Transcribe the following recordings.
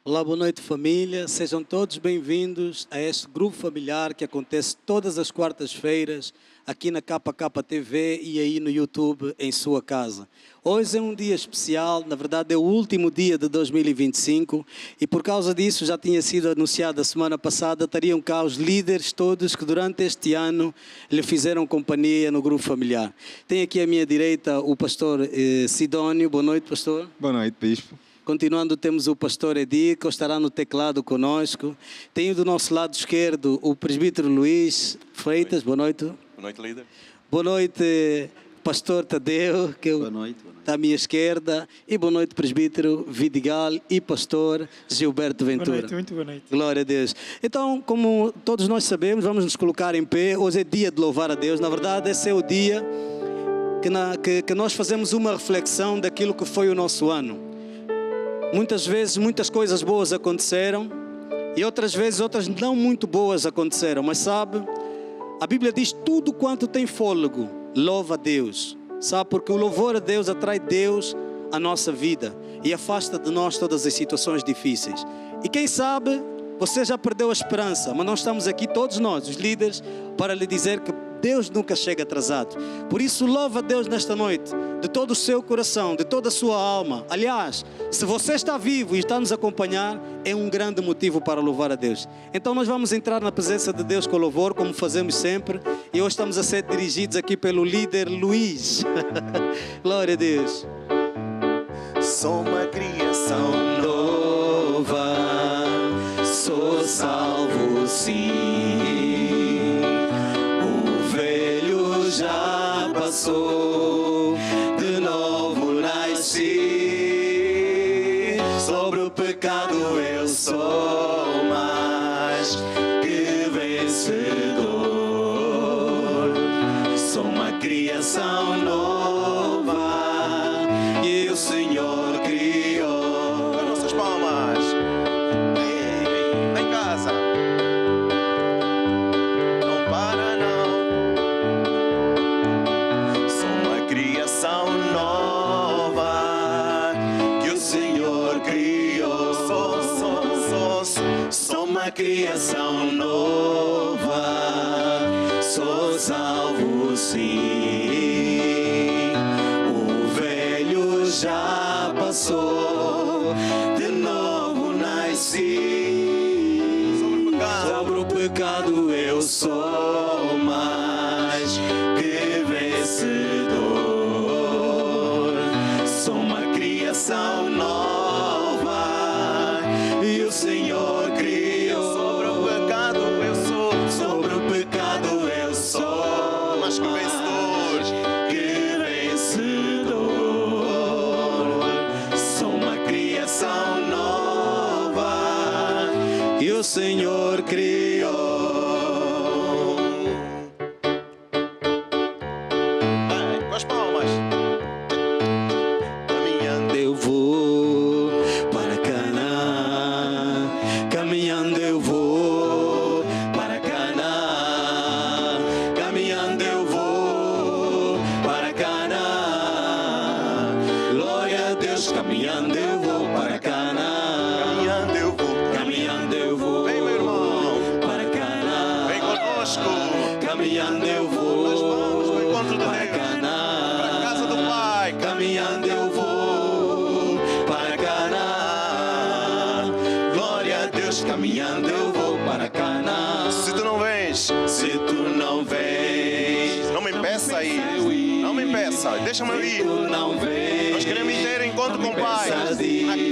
Olá, boa noite família, sejam todos bem-vindos a este grupo familiar que acontece todas as quartas-feiras aqui na KK TV e aí no YouTube em sua casa. Hoje é um dia especial, na verdade é o último dia de 2025 e por causa disso já tinha sido anunciado a semana passada, estariam cá os líderes todos que durante este ano lhe fizeram companhia no grupo familiar. Tenho aqui à minha direita o pastor Sidónio, boa noite pastor. Boa noite, bispo. Continuando, temos o pastor Edi, que estará no teclado conosco. Tenho do nosso lado esquerdo o presbítero Luís Freitas. Boa noite. Boa noite, líder. Boa noite, pastor Tadeu, que está à minha esquerda. E boa noite, presbítero Vidigal e pastor Gilberto Ventura. Boa noite, muito boa noite. Glória a Deus. Então, como todos nós sabemos, vamos nos colocar em pé. Hoje é dia de louvar a Deus. Na verdade, esse é o dia que nós fazemos uma reflexão daquilo que foi o nosso ano. Muitas vezes, muitas coisas boas aconteceram e outras vezes, outras não muito boas aconteceram. Mas sabe, a Bíblia diz tudo quanto tem fôlego, louva a Deus. Sabe, porque o louvor a Deus atrai Deus à nossa vida e afasta de nós todas as situações difíceis. E quem sabe, você já perdeu a esperança, mas nós estamos aqui, todos nós, os líderes, para lhe dizer que Deus nunca chega atrasado. Por isso, louva a Deus nesta noite, de todo o seu coração, de toda a sua alma. Aliás, se você está vivo e está nos acompanhar, é um grande motivo para louvar a Deus. Então nós vamos entrar na presença de Deus com louvor, como fazemos sempre. E hoje estamos a ser dirigidos aqui pelo líder Luís. Glória a Deus. Sou uma criação nova, sou salvo sim. Já passou, de novo nasci. Sobre o pecado eu sou mais que vencedor. Sou uma criação nova que o Senhor criou. Com nossas palmas. Em casa. Nova que o Senhor criou. Sou uma criação nova, sou salvo sim. O velho já passou, de novo nasci. Sobre o pecado eu sou mais que vencedor. Criação nova e o Senhor criou. Sobre o pecado eu sou, sobre o pecado eu sou mais que vencedor, que vencedor. Sou uma criação nova e o Senhor criou. Com as palmas. Eu vou para Canaã, caminhando eu vou para Canaã, caminhando eu vou para Canaã. Glória a Deus, caminhando eu vou para Canaã, caminhando eu vou, caminhando eu vou. Vem, meu irmão, para Canaã, vem conosco, caminhando eu vou. Nós vamos no encontro do Rei, para a casa do Pai, caminhando eu vou. Caminhando eu vou para Canaã. Se tu não vens, não me impeça a ir. Não me impeça, deixa-me ir. Nós queremos ter encontro com o Pai, na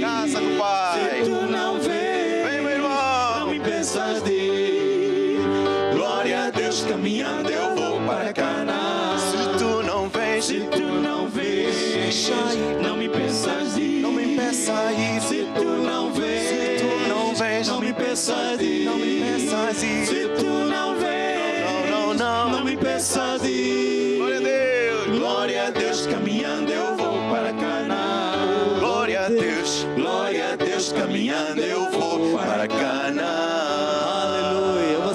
casa do Pai. Se tu não vens, vem, meu irmão, não me impeças de ir. Glória a Deus, caminhando eu vou para Canaã. Se tu não vens, não me impeças de ir. Não me impeça a ir. Se tu não vens, não me impeças de ir. Não me impeças de ir. Se tu não vens,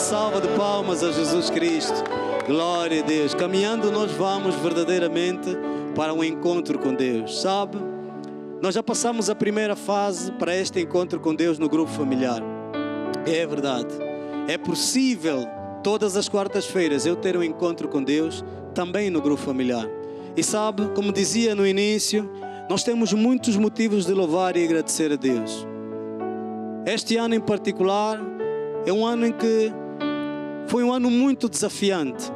salva de palmas a Jesus Cristo. Glória a Deus. Caminhando, nós vamos verdadeiramente para um encontro com Deus. Sabe? Nós já passamos a primeira fase para este encontro com Deus no grupo familiar. É verdade. É possível todas as quartas-feiras eu ter um encontro com Deus também no grupo familiar. E sabe, como dizia no início, nós temos muitos motivos de louvar e agradecer a Deus. Este ano em particular é um ano em que foi um ano muito desafiante.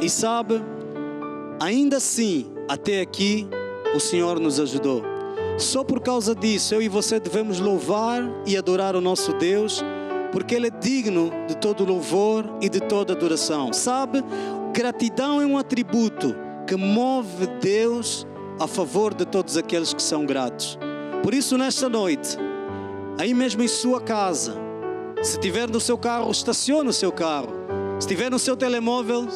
E sabe, ainda assim, até aqui, o Senhor nos ajudou. Só por causa disso, eu e você devemos louvar e adorar o nosso Deus, porque Ele é digno de todo louvor e de toda adoração. Sabe, gratidão é um atributo que move Deus a favor de todos aqueles que são gratos. Por isso, nesta noite, aí mesmo em sua casa, se estiver no seu carro, estacione o seu carro. Se estiver no seu telemóvel,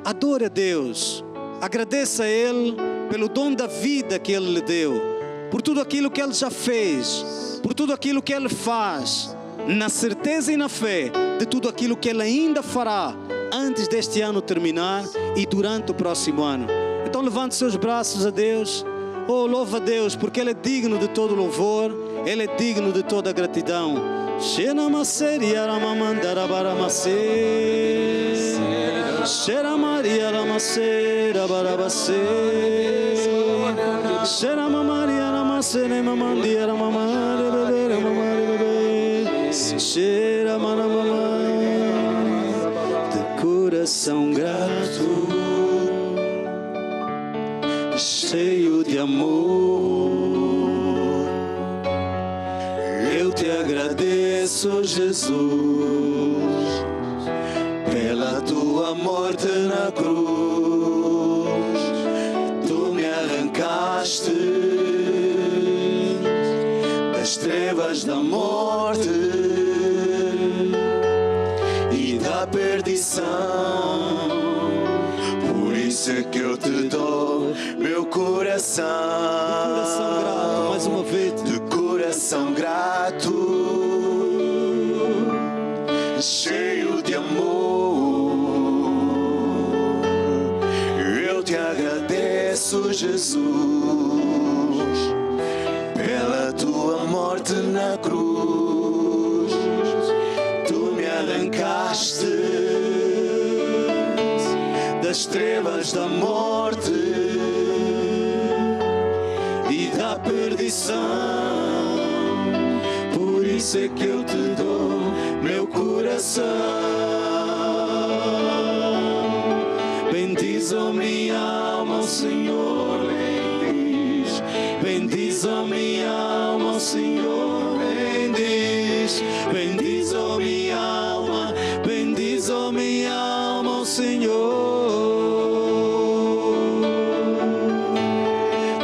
adore a Deus. Agradeça a Ele pelo dom da vida que Ele lhe deu, por tudo aquilo que Ele já fez, por tudo aquilo que Ele faz, na certeza e na fé de tudo aquilo que Ele ainda fará antes deste ano terminar e durante o próximo ano. Então levante seus braços a Deus. Oh, louva a Deus, porque Ele é digno de todo louvor, Ele é digno de toda gratidão. Shena Maria Ramacera Barabacê, Shena Maria Ramacera Mamandia Ramamare Bebê Ramamare, Shera Manamamá, de coração grato, cheio de amor, eu te agradeço, Jesus, pela tua morte na cruz. Tu me arrancaste das trevas da morte e da perdição. Por isso é que eu te dou meu coração. Coração grato, mais uma vez. De coração grato, cheio de amor, eu te agradeço, Jesus, pela tua morte na cruz. Tu me arrancaste das trevas da morte e da perdição. Por isso é que eu te dou meu coração. Bendiz, ó minha alma, o Senhor, bendiz. Bendiz, ó minha alma, o Senhor, bendiz. Bendiz, ó minha alma, bendiz, ó minha alma, o Senhor.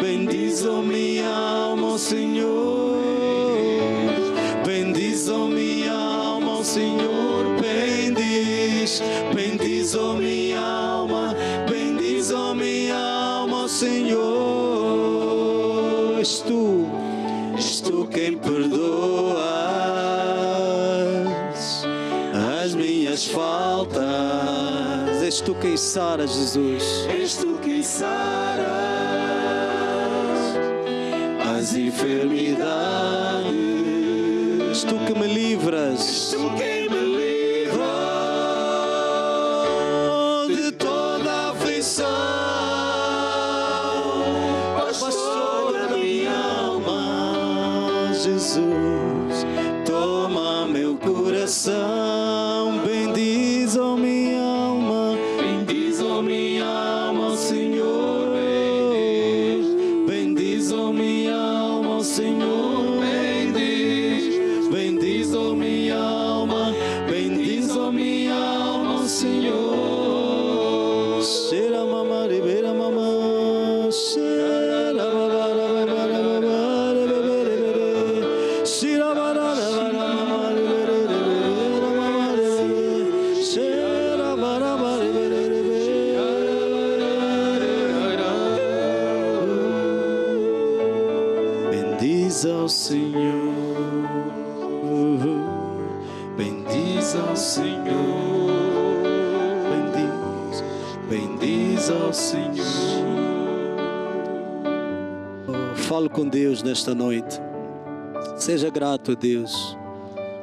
Bendiz, ó minha alma, o Senhor. Bendiz, ó minha alma, o Senhor, bendiz. Bendiz, ó minha alma, bendiz, ó minha alma, o Senhor. És tu quem perdoas as minhas faltas. És tu quem sara, Jesus. És tu quem saras as enfermidades. És tu que me livras. És tu quem me livra de toda aflição. Pastor da minha alma, Jesus, toma meu coração. Bendiz, ó minha alma. Bendiz, ó minha alma, Senhor. Bendiz, ó minha alma, Senhor. Bendiz, ó minha alma, bendiz, ó minha alma, Senhor. Cheira mamá, ribeira mamá, cheira babara babara babara bebê, cheira babara mamá, ribeira mamá, cheira babara bendiz ao Senhor. Bendiz bendiz ao Senhor, bendiz ao Senhor. Fale com Deus nesta noite. Seja grato a Deus.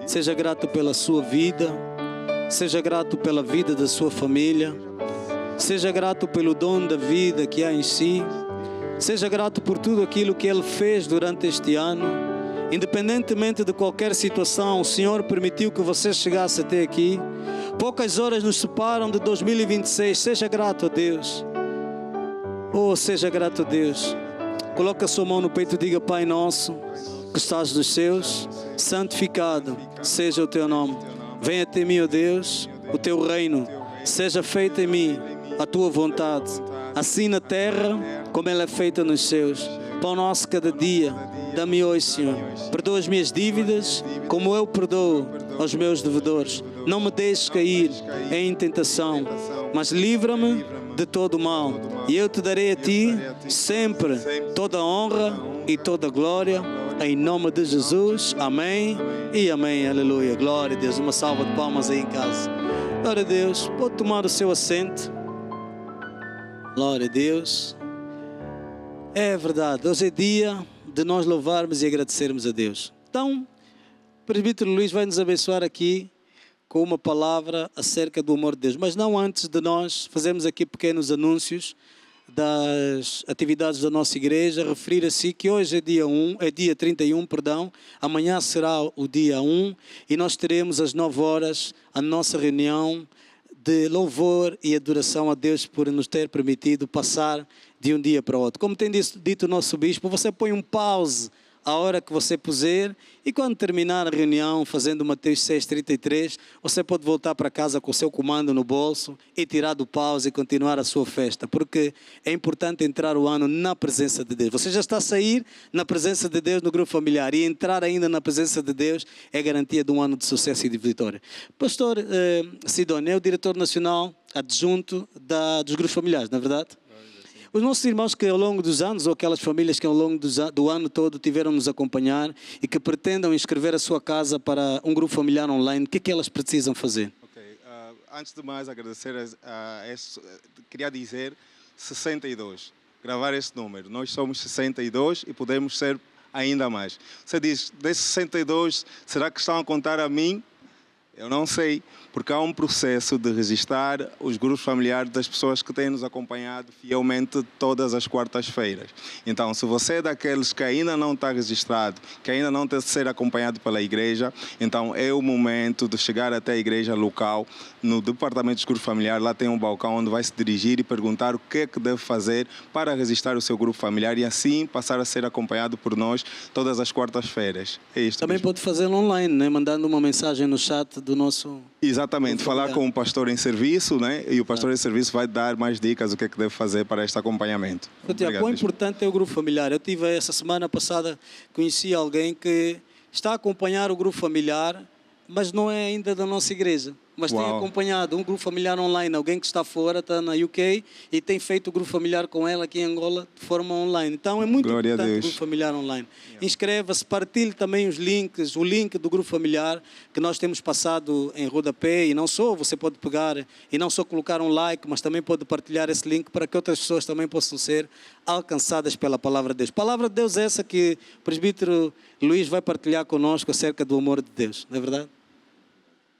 Seja grato pela sua vida. Seja grato pela vida da sua família. Seja grato pelo dom da vida que há em si. Seja grato por tudo aquilo que Ele fez durante este ano. Independentemente de qualquer situação, o Senhor permitiu que você chegasse até aqui. Poucas horas nos separam de 2026. Seja grato a Deus. Oh, seja grato a Deus. Coloque a sua mão no peito e diga: Pai nosso, que estás nos céus, santificado seja o teu nome. Venha até mim, ó Deus, o teu reino. Seja feita em mim a tua vontade, assim na terra como ela é feita nos céus. Pão nosso cada dia, dá-me hoje, Senhor. Perdoa as minhas dívidas, como eu perdoo aos meus devedores. Não me deixes cair em tentação, mas livra-me de todo o mal. E eu te darei a ti sempre toda a honra e toda a glória, em nome de Jesus. Amém e amém. Aleluia. Glória a Deus. Uma salva de palmas aí em casa. Glória a Deus. Pode tomar o seu assento. Glória a Deus. É verdade. Hoje é dia de nós louvarmos e agradecermos a Deus. Então, o presbítero Luís vai nos abençoar aqui com uma palavra acerca do amor de Deus. Mas não antes de nós fazermos aqui pequenos anúncios das atividades da nossa igreja, referir a si que hoje é dia 31, amanhã será o dia 1 e nós teremos às 9 horas a nossa reunião de louvor e adoração a Deus por nos ter permitido passar de um dia para o outro. Como tem dito o nosso bispo, você põe um pause a hora que você puser, e quando terminar a reunião, fazendo Mateus 6:33, você pode voltar para casa com o seu comando no bolso e tirar do pause e continuar a sua festa, porque é importante entrar o ano na presença de Deus. Você já está a sair na presença de Deus no grupo familiar, e entrar ainda na presença de Deus é garantia de um ano de sucesso e de vitória. Pastor Sidónio é o diretor nacional adjunto dos grupos familiares, não é verdade? Os nossos irmãos que ao longo dos anos, ou aquelas famílias que ao longo do ano todo tiveram nos acompanhar e que pretendam inscrever a sua casa para um grupo familiar online, o que é que elas precisam fazer? Antes de mais agradecer, queria dizer 62, gravar esse número. Nós somos 62 e podemos ser ainda mais. Você diz, desses 62, será que estão a contar a mim? Eu não sei, porque há um processo de registrar os grupos familiares das pessoas que têm nos acompanhado fielmente todas as quartas-feiras. Então, se você é daqueles que ainda não está registrado, que ainda não tem de ser acompanhado pela igreja, então é o momento de chegar até a igreja local, no departamento de grupos familiares. Lá tem um balcão onde vai se dirigir e perguntar o que é que deve fazer para registrar o seu grupo familiar e assim passar a ser acompanhado por nós todas as quartas-feiras. É isto. Também mesmo. pode fazê-lo online, né? Mandando uma mensagem no chat do nosso... Exatamente, falar com o pastor em serviço, né? E o pastor em serviço vai dar mais dicas do que é que deve fazer para este acompanhamento. Obrigado, quão importante é o grupo familiar? Eu tive essa semana passada, conheci alguém que está a acompanhar o grupo familiar, mas não é ainda da nossa igreja. Mas tem acompanhado um grupo familiar online, alguém que está fora, está na UK e tem feito o grupo familiar com ela aqui em Angola de forma online. Então é muito importante o grupo familiar online. Inscreva-se, partilhe também os links, o link do grupo familiar que nós temos passado em rodapé, e não só, você pode pegar e não só colocar um like, mas também pode partilhar esse link para que outras pessoas também possam ser alcançadas pela Palavra de Deus. Palavra de Deus é essa que o presbítero Luís vai partilhar conosco acerca do amor de Deus, não é verdade?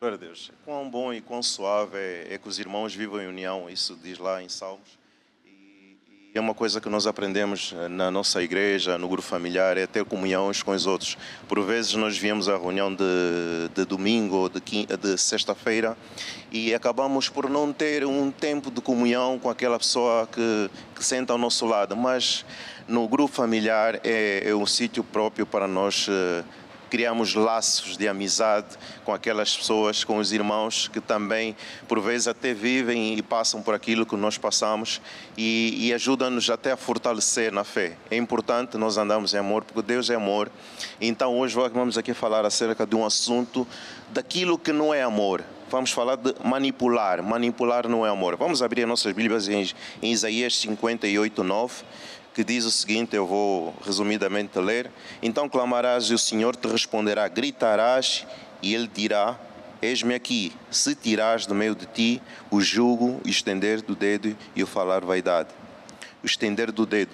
Glória a Deus. Quão bom e quão suave é que os irmãos vivam em união, isso diz lá em Salmos. E é uma coisa que nós aprendemos na nossa igreja, no grupo familiar, é ter comunhão uns com os outros. Por vezes nós viemos à reunião de domingo ou de sexta-feira e acabamos por não ter um tempo de comunhão com aquela pessoa que senta ao nosso lado. Mas no grupo familiar é um sítio próprio para nós criamos laços de amizade com aquelas pessoas, com os irmãos que também, por vezes, até vivem e passam por aquilo que nós passamos e ajudam-nos até a fortalecer na fé. É importante nós andarmos em amor, porque Deus é amor. Então, hoje vamos aqui falar acerca de um assunto daquilo que não é amor. Vamos falar de manipular. Manipular não é amor. Vamos abrir as nossas Bíblias em Isaías 58:9. Que diz o seguinte, eu vou resumidamente ler. Então clamarás e o Senhor te responderá, gritarás e Ele dirá, eis-me aqui, se tirares do meio de ti o jugo, o estender do dedo e o falar vaidade. O estender do dedo.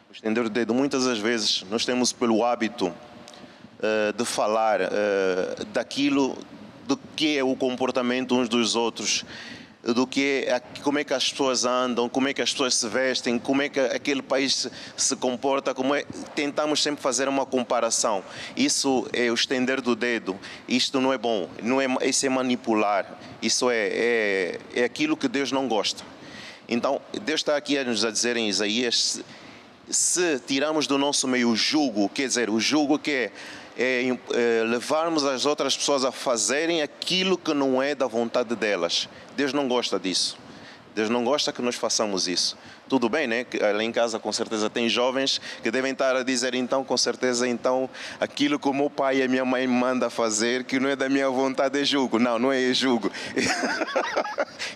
O estender do dedo, muitas das vezes, nós temos pelo hábito de falar daquilo, do que é o comportamento uns dos outros, do que como é que as pessoas andam, como é que as pessoas se vestem, como é que aquele país se comporta, tentamos sempre fazer uma comparação. Isso é o estender do dedo. Isto não é bom, isso é manipular. Isso é aquilo que Deus não gosta. Então, Deus está aqui a nos dizer em Isaías, se tirarmos do nosso meio o jugo, quer dizer, o jugo que é levarmos as outras pessoas a fazerem aquilo que não é da vontade delas. Deus não gosta disso. Deus não gosta que nós façamos isso. Tudo bem, né? Lá em casa com certeza tem jovens que devem estar a dizer então, com certeza, então, aquilo que o meu pai e a minha mãe me mandam fazer, que não é da minha vontade, é jugo. Não, não é jugo.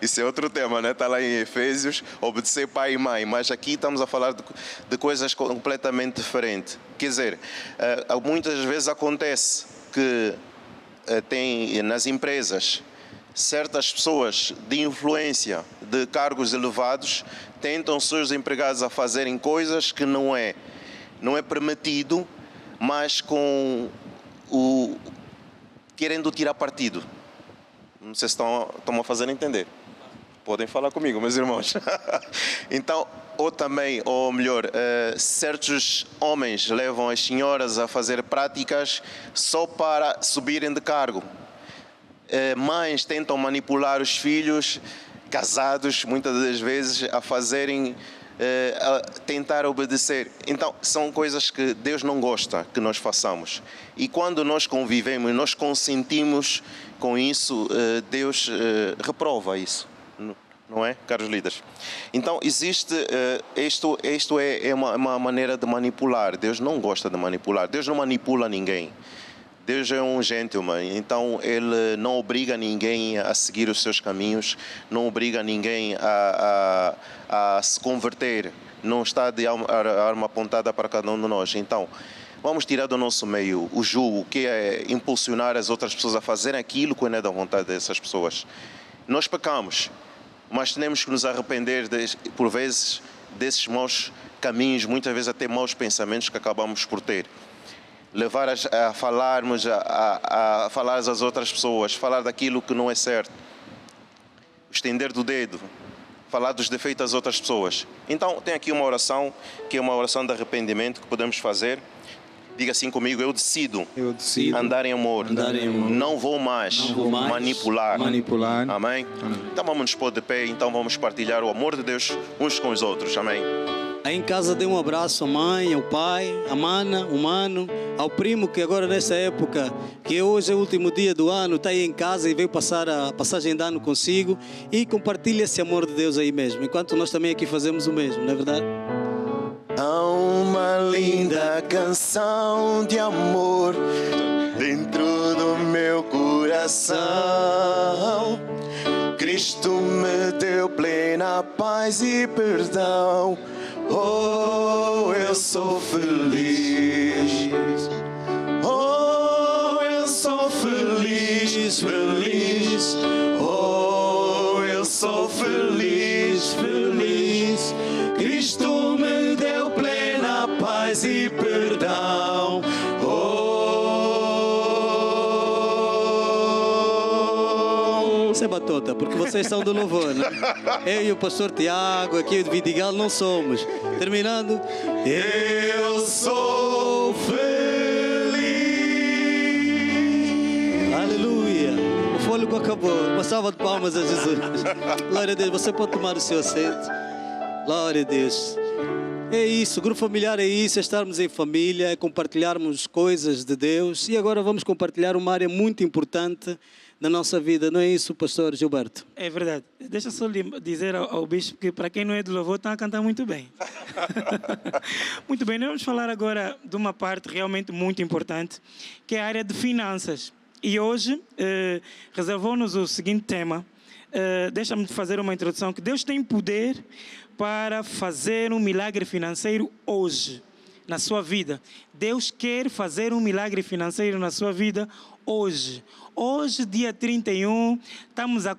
Isso é outro tema, né? Está lá em Efésios, obedecer pai e mãe. Mas aqui estamos a falar de coisas completamente diferentes. Quer dizer, muitas vezes acontece que tem nas empresas certas pessoas de influência, de cargos elevados, tentam seus empregados a fazerem coisas que não é permitido, mas querendo tirar partido. Não sei se estão a fazer entender. Podem falar comigo, meus irmãos. Então, ou melhor, certos homens levam as senhoras a fazer práticas só para subirem de cargo. Mães tentam manipular os filhos casados, muitas das vezes, a fazerem, a tentar obedecer. Então, são coisas que Deus não gosta que nós façamos. E quando nós convivemos, nós consentimos com isso, Deus reprova isso. Não é, caros líderes? Então, existe, isto é uma maneira de manipular. Deus não gosta de manipular. Deus não manipula ninguém. Deus é um gentleman, então Ele não obriga ninguém a seguir os seus caminhos, não obriga ninguém a se converter, não está de arma apontada para cada um de nós. Então, vamos tirar do nosso meio o jugo, que é impulsionar as outras pessoas a fazerem aquilo que não é da vontade dessas pessoas. Nós pecamos, mas temos que nos arrepender, por vezes, desses maus caminhos, muitas vezes até maus pensamentos que acabamos por ter. Levar a falarmos, a falar às outras pessoas, falar daquilo que não é certo, estender do dedo, falar dos defeitos das outras pessoas. Então, tem aqui uma oração, que é uma oração de arrependimento que podemos fazer. Diga assim comigo: eu decido andar em amor. Não vou mais manipular. Amém? Então vamos nos pôr de pé, então vamos partilhar o amor de Deus uns com os outros. Amém? Aí em casa dê um abraço à mãe, ao pai, à mana, ao mano, ao primo que agora nessa época, que hoje é o último dia do ano, está aí em casa e veio passar a passagem de ano consigo, e compartilha esse amor de Deus aí mesmo, enquanto nós também aqui fazemos o mesmo, não é verdade? Há uma linda canção de amor dentro do meu coração. Cristo me deu plena paz e perdão. Oh, eu sou feliz. Oh, eu sou feliz, feliz. Oh, eu sou feliz, feliz. Cristo me deu plena paz e perdão. Isso é batota, porque vocês são do louvor, né? Eu e o pastor Tiago, aqui do Vidigal, não somos. Terminando. Eu sou feliz. Aleluia. O fôlego acabou. Uma salva de palmas a Jesus. Glória a Deus. Você pode tomar o seu assento. Glória a Deus. É isso, grupo familiar é isso, é estarmos em família, é compartilharmos coisas de Deus. E agora vamos compartilhar uma área muito importante da nossa vida, não é isso, pastor Gilberto? É verdade. Deixa só dizer ao bispo que, para quem não é do louvor, está a cantar muito bem. Muito bem, nós vamos falar agora de uma parte realmente muito importante, que é a área de finanças. E hoje reservou-nos o seguinte tema. Deixa-me fazer uma introdução, que Deus tem poder para fazer um milagre financeiro hoje, na sua vida. Deus quer fazer um milagre financeiro na sua vida hoje. Hoje, dia 31, estamos a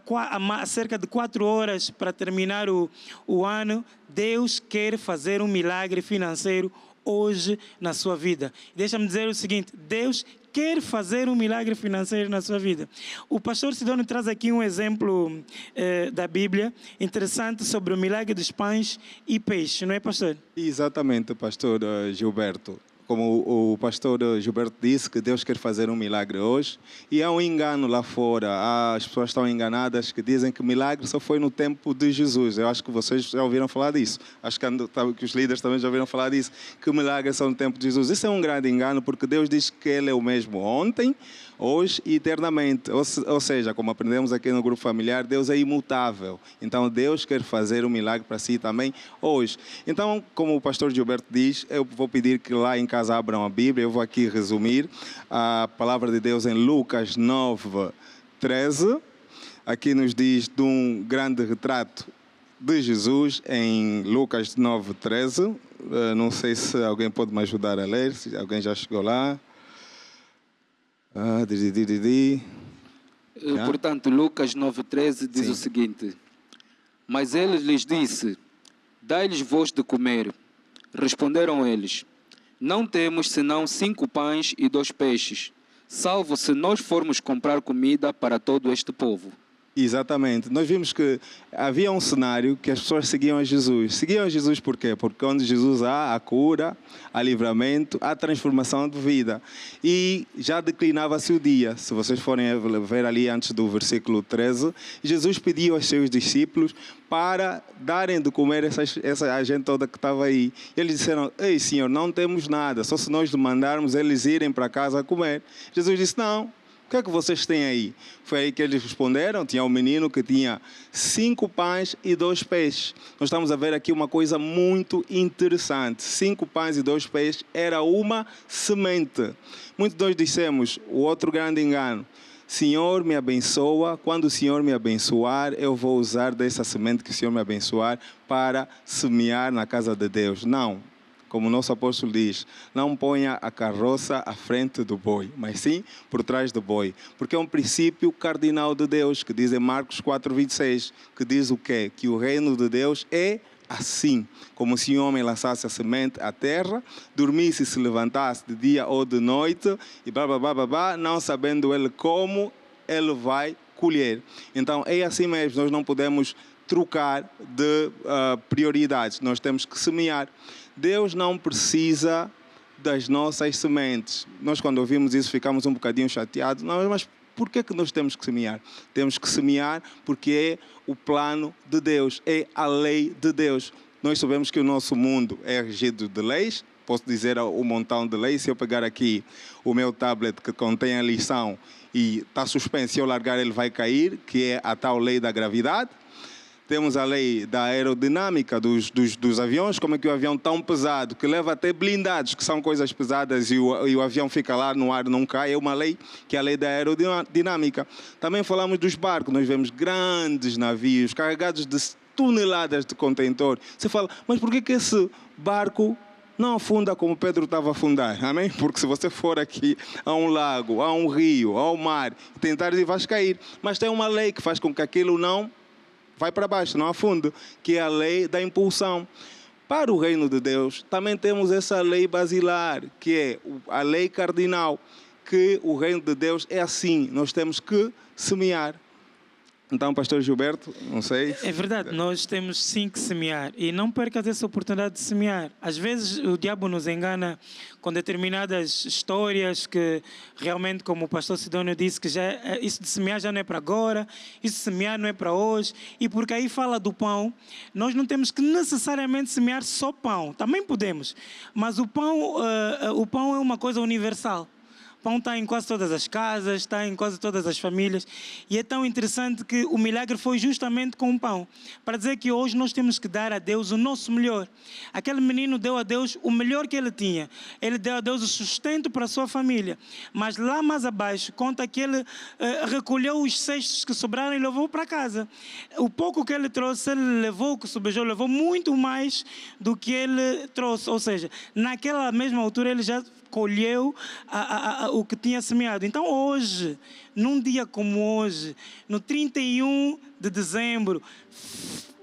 cerca de 4 horas para terminar o ano. Deus quer fazer um milagre financeiro hoje na sua vida. Deixa-me dizer o seguinte, Deus quer fazer um milagre financeiro na sua vida. O pastor Sidônio traz aqui um exemplo da Bíblia interessante sobre o milagre dos pães e peixes, não é, pastor? Exatamente, pastor Gilberto. Como o pastor Gilberto disse, que Deus quer fazer um milagre hoje. E há um engano lá fora. As pessoas estão enganadas que dizem que o milagre só foi no tempo de Jesus. Eu acho que vocês já ouviram falar disso. Acho que os líderes também já ouviram falar disso. Que o milagre é só no tempo de Jesus. Isso é um grande engano, porque Deus diz que Ele é o mesmo ontem, hoje e eternamente. Ou seja, como aprendemos aqui no grupo familiar, Deus é imutável. Então, Deus quer fazer um milagre para si também hoje. Então, como o pastor Gilberto diz, eu vou pedir que lá em casa abram a Bíblia. Eu vou aqui resumir a palavra de Deus em Lucas 9:13. Aqui nos diz de um grande retrato de Jesus em Lucas 9:13. Não sei se alguém pode me ajudar a ler, se alguém já chegou lá. Portanto, Lucas 9:13 diz o seguinte: mas ele lhes disse, dai-lhes vós de comer. Responderam eles, não temos senão 5 pães e 2 peixes, salvo se nós formos comprar comida para todo este povo. Exatamente. Nós vimos que havia um cenário que as pessoas seguiam a Jesus. Seguiam a Jesus por quê? Porque onde Jesus há a cura, há livramento, há transformação de vida. E já declinava-se o dia. Se vocês forem ver ali antes do versículo 13, Jesus pediu aos seus discípulos para darem de comer essa gente toda que estava aí. Eles disseram, ei Senhor, não temos nada, só se nós lhe mandarmos eles irem para casa comer. Jesus disse, não. O que é que vocês têm aí? Foi aí que eles responderam. Tinha um menino que tinha 5 pães e 2 peixes. Nós estamos a ver aqui uma coisa muito interessante. 5 pães e 2 peixes era uma semente. Muitos de nós dissemos, o outro grande engano, Senhor me abençoa, quando o Senhor me abençoar, eu vou usar dessa semente que o Senhor me abençoar para semear na casa de Deus. Não. Como o nosso apóstolo diz, não ponha a carroça à frente do boi, mas sim por trás do boi. Porque é um princípio cardinal de Deus, que diz em Marcos 4:26, que diz o quê? Que o reino de Deus é assim. Como se um homem lançasse a semente à terra, dormisse e se levantasse de dia ou de noite, e não sabendo ele como ele vai colher. Então é assim mesmo, nós não podemos trocar de prioridades, nós temos que semear. Deus não precisa das nossas sementes. Nós, quando ouvimos isso, ficamos um bocadinho chateados. Não, mas por que nós temos que semear? Temos que semear porque é o plano de Deus, é a lei de Deus. Nós sabemos que o nosso mundo é regido de leis. Posso dizer um montão de leis. Se eu pegar aqui o meu tablet que contém a lição e está suspenso, se eu largar ele vai cair, que é a tal lei da gravidade. Temos a lei da aerodinâmica dos aviões, como é que o avião tão pesado, que leva até blindados, que são coisas pesadas, e o avião fica lá no ar, não cai, é uma lei, que é a lei da aerodinâmica. Também falamos dos barcos, nós vemos grandes navios carregados de toneladas de contentor. Você fala, mas por que esse barco não afunda como Pedro estava a afundar? Amém? Porque se você for aqui a um lago, a um rio, ao mar, tentar ir, vais cair. Mas tem uma lei que faz com que aquilo não vai para baixo, não afunde, que é a lei da impulsão. Para o reino de Deus, também temos essa lei basilar, que é a lei cardinal, que o reino de Deus é assim, nós temos que semear. Então, pastor Gilberto, não sei. É verdade, nós temos sim que semear e não percas essa oportunidade de semear. Às vezes o diabo nos engana com determinadas histórias que realmente, como o pastor Sidônio disse, que já, isso de semear já não é para agora, isso de semear não é para hoje. E porque aí fala do pão, nós não temos que necessariamente semear só pão, também podemos. Mas o pão é uma coisa universal. Pão está em quase todas as casas, está em quase todas as famílias. E é tão interessante que o milagre foi justamente com o pão. Para dizer que hoje nós temos que dar a Deus o nosso melhor. Aquele menino deu a Deus o melhor que ele tinha. Ele deu a Deus o sustento para a sua família. Mas lá mais abaixo, conta que ele recolheu os cestos que sobraram e levou para casa. O pouco que ele trouxe, ele levou, que sobejou, levou muito mais do que ele trouxe. Ou seja, naquela mesma altura ele já colheu o que tinha semeado. Então hoje, num dia como hoje, no 31 de dezembro,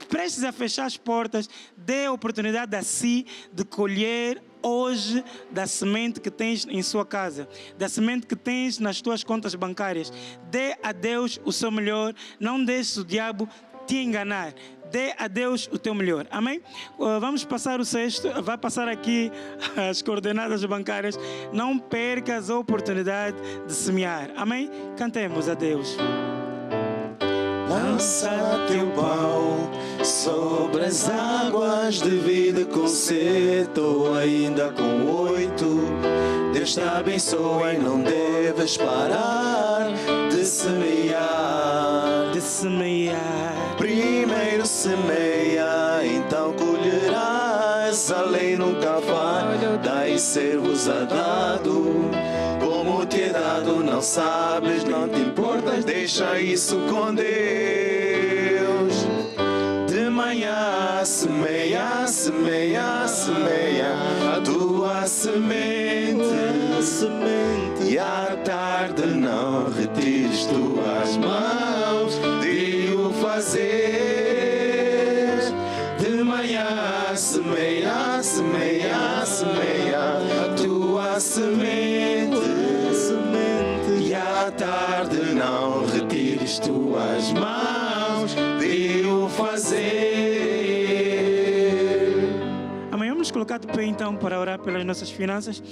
prestes a fechar as portas, dê a oportunidade a si de colher hoje da semente que tens em sua casa, da semente que tens nas tuas contas bancárias. Dê a Deus o seu melhor, não deixe o diabo te enganar. Dê a Deus o teu melhor. Amém? Vamos passar o sexto. Vai passar aqui as coordenadas bancárias. Não percas a oportunidade de semear. Amém? Cantemos a Deus. Lança teu pão sobre as águas de vida com 7 ou ainda com 8. Deus te abençoa e não deves parar de semear. De semear. Primeiro semeia, então colherás. A lei nunca falha, dai ser-vos a dado. Como te é dado, não sabes, não te importas, deixa isso com Deus. De manhã semeia, semeia, semeia a tua semente. E à tarde não retires tuas mãos de o fazer. De manhã semeia, semeia, semeia a tua semente. E à tarde não retires tuas mãos de o fazer. Amanhã vamos colocar de pé então para orar pelas nossas finanças.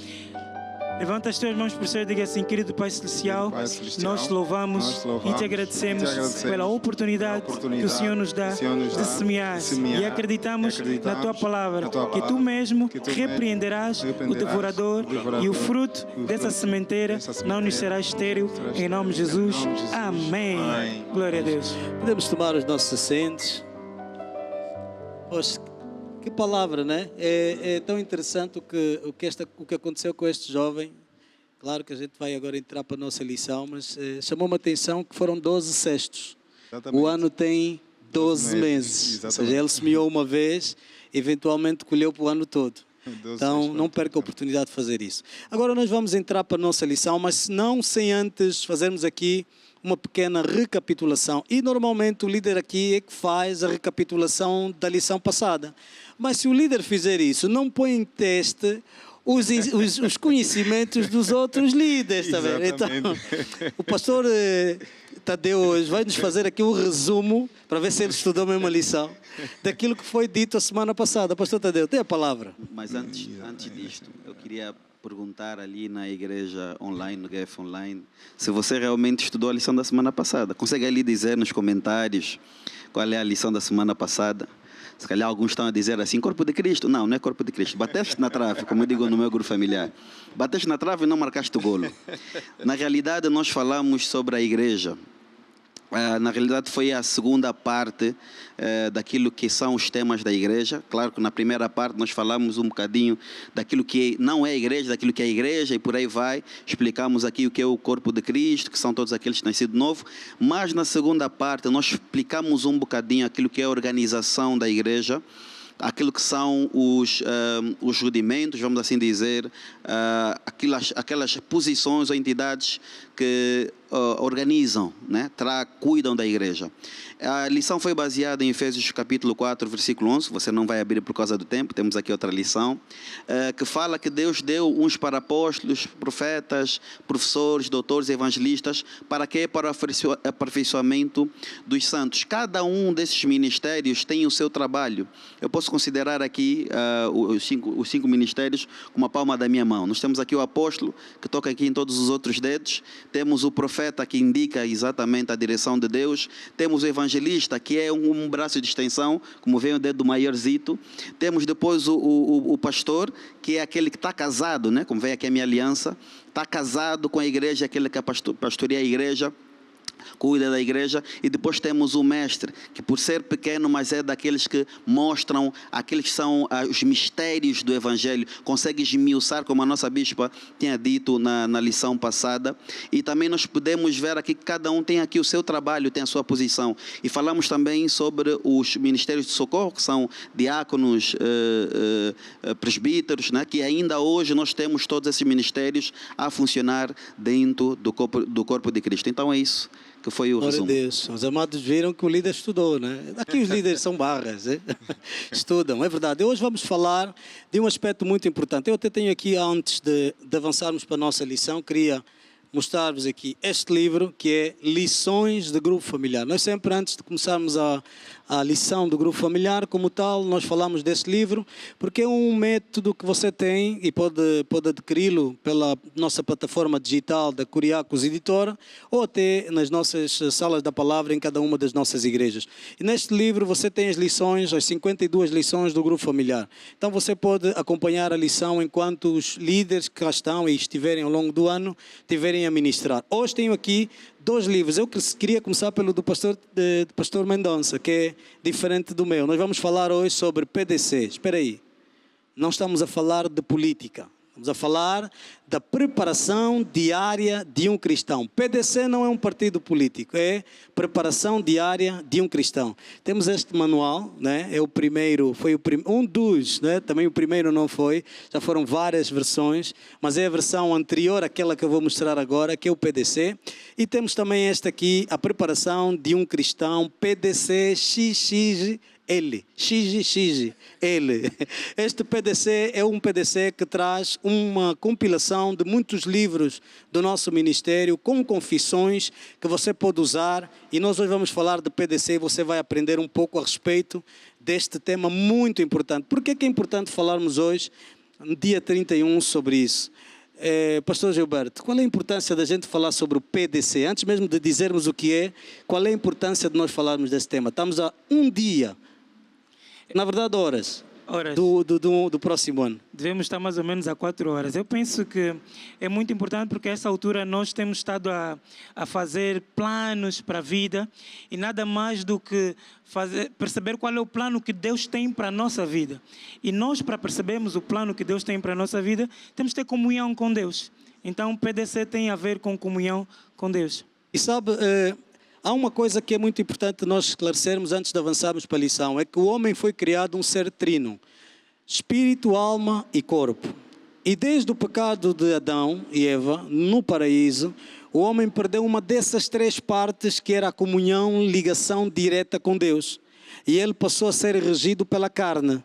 Levanta as tuas mãos para o Senhor e diga assim: querido Pai Celestial, nós te louvamos e te agradecemos pela oportunidade que o Senhor nos dá de semear. E acreditamos na tua palavra, que tu mesmo repreenderás o devorador e o fruto dessa sementeira não nos será estéril. Em nome de Jesus. Amém. Glória a Deus. Podemos tomar os nossos assentos. Poxa, que palavra, né? É tão interessante o que aconteceu com este jovem. Claro que a gente vai agora entrar para a nossa lição, mas chamou-me a atenção que foram 12 cestos. Exatamente. O ano tem 12 meses. Ou seja, ele semeou uma vez, eventualmente colheu para o ano todo. Então, não perca a oportunidade de fazer isso. Agora nós vamos entrar para a nossa lição, mas não sem antes fazermos aqui uma pequena recapitulação. E normalmente o líder aqui é que faz a recapitulação da lição passada. Mas se o líder fizer isso, não põe em teste os conhecimentos dos outros líderes. Tá vendo? Então, o pastor Tadeu hoje vai nos fazer aqui um resumo para ver se ele estudou a mesma lição daquilo que foi dito a semana passada. Pastor Tadeu, tem a palavra. Mas antes disto, eu queria perguntar ali na igreja online, no GF Online, se você realmente estudou a lição da semana passada. Consegue ali dizer nos comentários qual é a lição da semana passada? Se calhar alguns estão a dizer assim: corpo de Cristo. Não, não é corpo de Cristo. Bateste na trave, como eu digo no meu grupo familiar. Bateste na trave e não marcaste o golo. Na realidade, nós falamos sobre a igreja. Na realidade, foi a segunda parte daquilo que são os temas da igreja. Claro que na primeira parte nós falamos um bocadinho daquilo que não é a igreja, daquilo que é a igreja e por aí vai. Explicamos aqui o que é o corpo de Cristo, que são todos aqueles que têm sido novo. Mas na segunda parte nós explicamos um bocadinho aquilo que é a organização da igreja, aquilo que são os rudimentos, vamos assim dizer, aquelas posições ou entidades que organizam, né, cuidam da igreja. A lição foi baseada em Efésios capítulo 4, versículo 11, você não vai abrir por causa do tempo, temos aqui outra lição, que fala que Deus deu uns para apóstolos, profetas, professores, doutores, evangelistas, para quê? Para o aperfeiçoamento dos santos. Cada um desses ministérios tem o seu trabalho. Eu posso considerar aqui os cinco ministérios com a palma da minha mão. Nós temos aqui o apóstolo, que toca aqui em todos os outros dedos, temos o profeta, que indica exatamente a direção de Deus, temos o evangelista, que é um braço de extensão, como vem o dedo maiorzito, temos depois o pastor, que é aquele que está casado, né? Como vem aqui a minha aliança, está casado com a igreja, aquele que pastoreia a igreja. cuida da igreja, e depois temos o mestre, que por ser pequeno, mas é daqueles que mostram aqueles que são os mistérios do Evangelho, consegue esmiuçar, como a nossa bispa tinha dito na lição passada. E também nós podemos ver aqui que cada um tem aqui o seu trabalho, tem a sua posição. E falamos também sobre os ministérios de socorro, que são diáconos, presbíteros, né? Que ainda hoje nós temos todos esses ministérios a funcionar dentro do corpo de Cristo. Então é isso que foi o resumo. Deus, os amados viram que o líder estudou, né? Aqui os líderes são barras, né? Estudam, é verdade. Hoje vamos falar de um aspecto muito importante. Eu até tenho aqui, antes de avançarmos para a nossa lição, queria mostrar-vos aqui este livro, que é Lições de Grupo Familiar. Nós sempre, antes de começarmos a lição do grupo familiar, como tal, nós falamos desse livro, porque é um método que você tem e pode adquiri-lo pela nossa plataforma digital da Curiacos Editora, ou até nas nossas salas da palavra em cada uma das nossas igrejas. E neste livro você tem as lições, as 52 lições do grupo familiar. Então você pode acompanhar a lição enquanto os líderes que cá estão e estiverem ao longo do ano tiverem a ministrar. Hoje tenho aqui 2 livros. Eu queria começar pelo do pastor Mendonça, que é diferente do meu. Nós vamos falar hoje sobre PDC. Espera aí. Não estamos a falar de política. Estamos a falar da preparação diária de um cristão. PDC não é um partido político, é preparação diária de um cristão. Temos este manual, né? É o primeiro, foi um dos, né? Também o primeiro não foi, já foram várias versões, mas é a versão anterior àquela que eu vou mostrar agora, que é o PDC. E temos também esta aqui, a preparação de um cristão, PDC XXL. Este PDC é um PDC que traz uma compilação de muitos livros do nosso ministério com confissões que você pode usar, e nós hoje vamos falar de PDC e você vai aprender um pouco a respeito deste tema muito importante. Por que é importante falarmos hoje, no dia 31, sobre isso? Pastor Gilberto, qual é a importância da gente falar sobre o PDC? Antes mesmo de dizermos o que é, qual é a importância de nós falarmos desse tema? Estamos a um dia, na verdade horas. Do próximo ano. Devemos estar mais ou menos a 4 horas. Eu penso que é muito importante porque a essa altura nós temos estado a fazer planos para a vida e nada mais do que perceber qual é o plano que Deus tem para a nossa vida. E nós, para percebermos o plano que Deus tem para a nossa vida, temos que ter comunhão com Deus. Então o PDC tem a ver com comunhão com Deus. E sabe, há uma coisa que é muito importante nós esclarecermos antes de avançarmos para a lição, é que o homem foi criado um ser trino, espírito, alma e corpo. E desde o pecado de Adão e Eva, no paraíso, o homem perdeu uma dessas 3 partes, que era a comunhão, ligação direta com Deus. E ele passou a ser regido pela carne.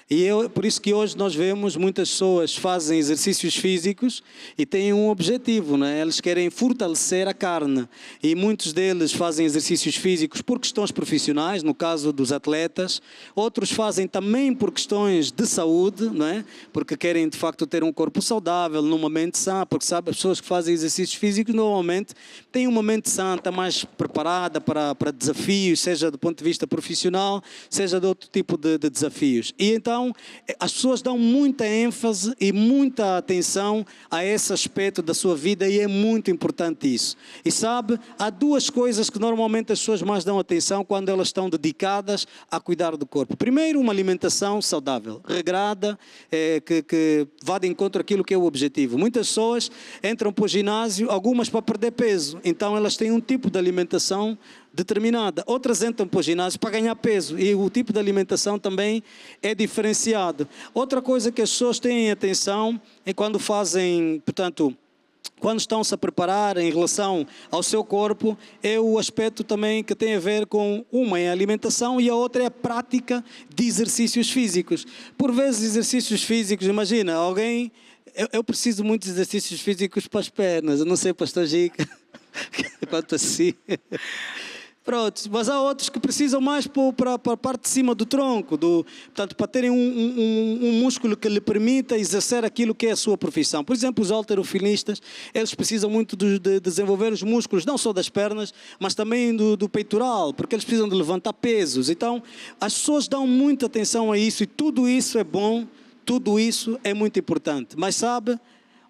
E por isso que hoje nós vemos muitas pessoas fazem exercícios físicos e têm um objetivo, né? Eles querem fortalecer a carne. E muitos deles fazem exercícios físicos por questões profissionais, no caso dos atletas. Outros fazem também por questões de saúde, né? Porque querem de facto ter um corpo saudável, numa mente sã. Porque sabe, as pessoas que fazem exercícios físicos normalmente têm uma mente sã, está mais preparada para desafios, seja do ponto de vista profissional, seja de outro tipo de desafios. E então as pessoas dão muita ênfase e muita atenção a esse aspecto da sua vida, e é muito importante isso. E sabe, há 2 coisas que normalmente as pessoas mais dão atenção quando elas estão dedicadas a cuidar do corpo. Primeiro, uma alimentação saudável, regrada, que vá de encontro àquilo que é o objetivo. Muitas pessoas entram para o ginásio, algumas para perder peso, então elas têm um tipo de alimentação determinada. Outras entram para o ginásio para ganhar peso, e o tipo de alimentação também é diferenciado. Outra coisa que as pessoas têm atenção é quando fazem, portanto, quando estão-se a preparar em relação ao seu corpo, é o aspecto também que tem a ver com uma é a alimentação e a outra é a prática de exercícios físicos. Por vezes exercícios físicos, imagina, alguém, eu preciso muito de exercícios físicos para as pernas, eu não sei, pastor Gica, quanto assim... Pronto, mas há outros que precisam mais para a parte de cima do tronco, portanto, para terem um músculo que lhe permita exercer aquilo que é a sua profissão. Por exemplo, os halterofilistas, eles precisam muito de desenvolver os músculos, não só das pernas, mas também do peitoral, porque eles precisam de levantar pesos. Então, as pessoas dão muita atenção a isso, e tudo isso é bom, tudo isso é muito importante. Mas sabe,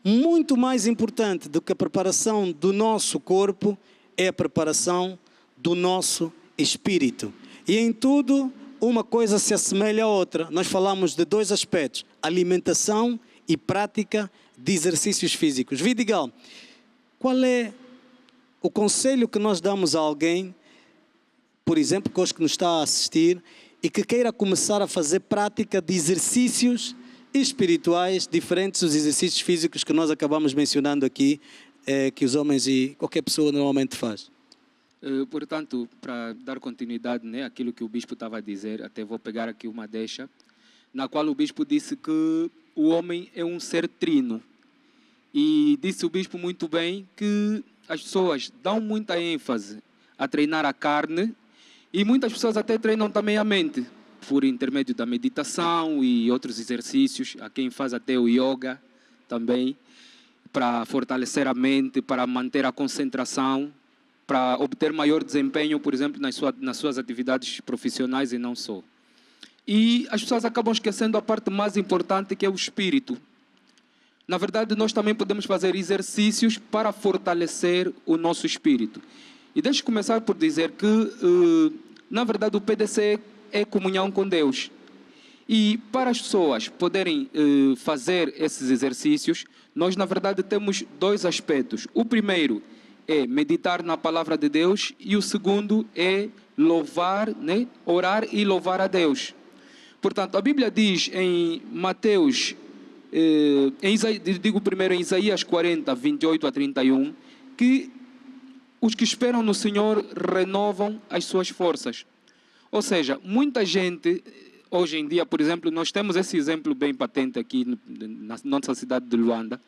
muito mais importante do que a preparação do nosso corpo é a preparação do nosso espírito. E em tudo, uma coisa se assemelha à outra. Nós falamos de dois aspectos: alimentação e prática de exercícios físicos. Vidigal, qual é o conselho que nós damos a alguém, por exemplo, que hoje nos está a assistir e que queira começar a fazer prática de exercícios espirituais diferentes dos exercícios físicos que nós acabamos mencionando aqui, que os homens e qualquer pessoa normalmente faz? Portanto, para dar continuidade, né, àquilo que o bispo estava a dizer, até vou pegar aqui uma deixa, na qual o bispo disse que o homem é um ser trino. E disse o bispo muito bem que as pessoas dão muita ênfase a treinar a carne e muitas pessoas até treinam também a mente, por intermédio da meditação e outros exercícios. Há quem faz até o yoga também, para fortalecer a mente, para manter a concentração, para obter maior desempenho, por exemplo, nas suas atividades profissionais e não só. E as pessoas acabam esquecendo a parte mais importante, que é o espírito. Na verdade, nós também podemos fazer exercícios para fortalecer o nosso espírito. E deixa eu começar por dizer que, na verdade, o PDC é comunhão com Deus. E para as pessoas poderem fazer esses exercícios, nós, na verdade, temos dois aspectos. O primeiro é meditar na palavra de Deus e o segundo é louvar, né? Orar e louvar a Deus. Portanto, a Bíblia diz em Mateus, primeiro em Isaías 40, 28 a 31, que os que esperam no Senhor renovam as suas forças. Ou seja, muita gente, hoje em dia, por exemplo, nós temos esse exemplo bem patente aqui na nossa cidade de Luanda.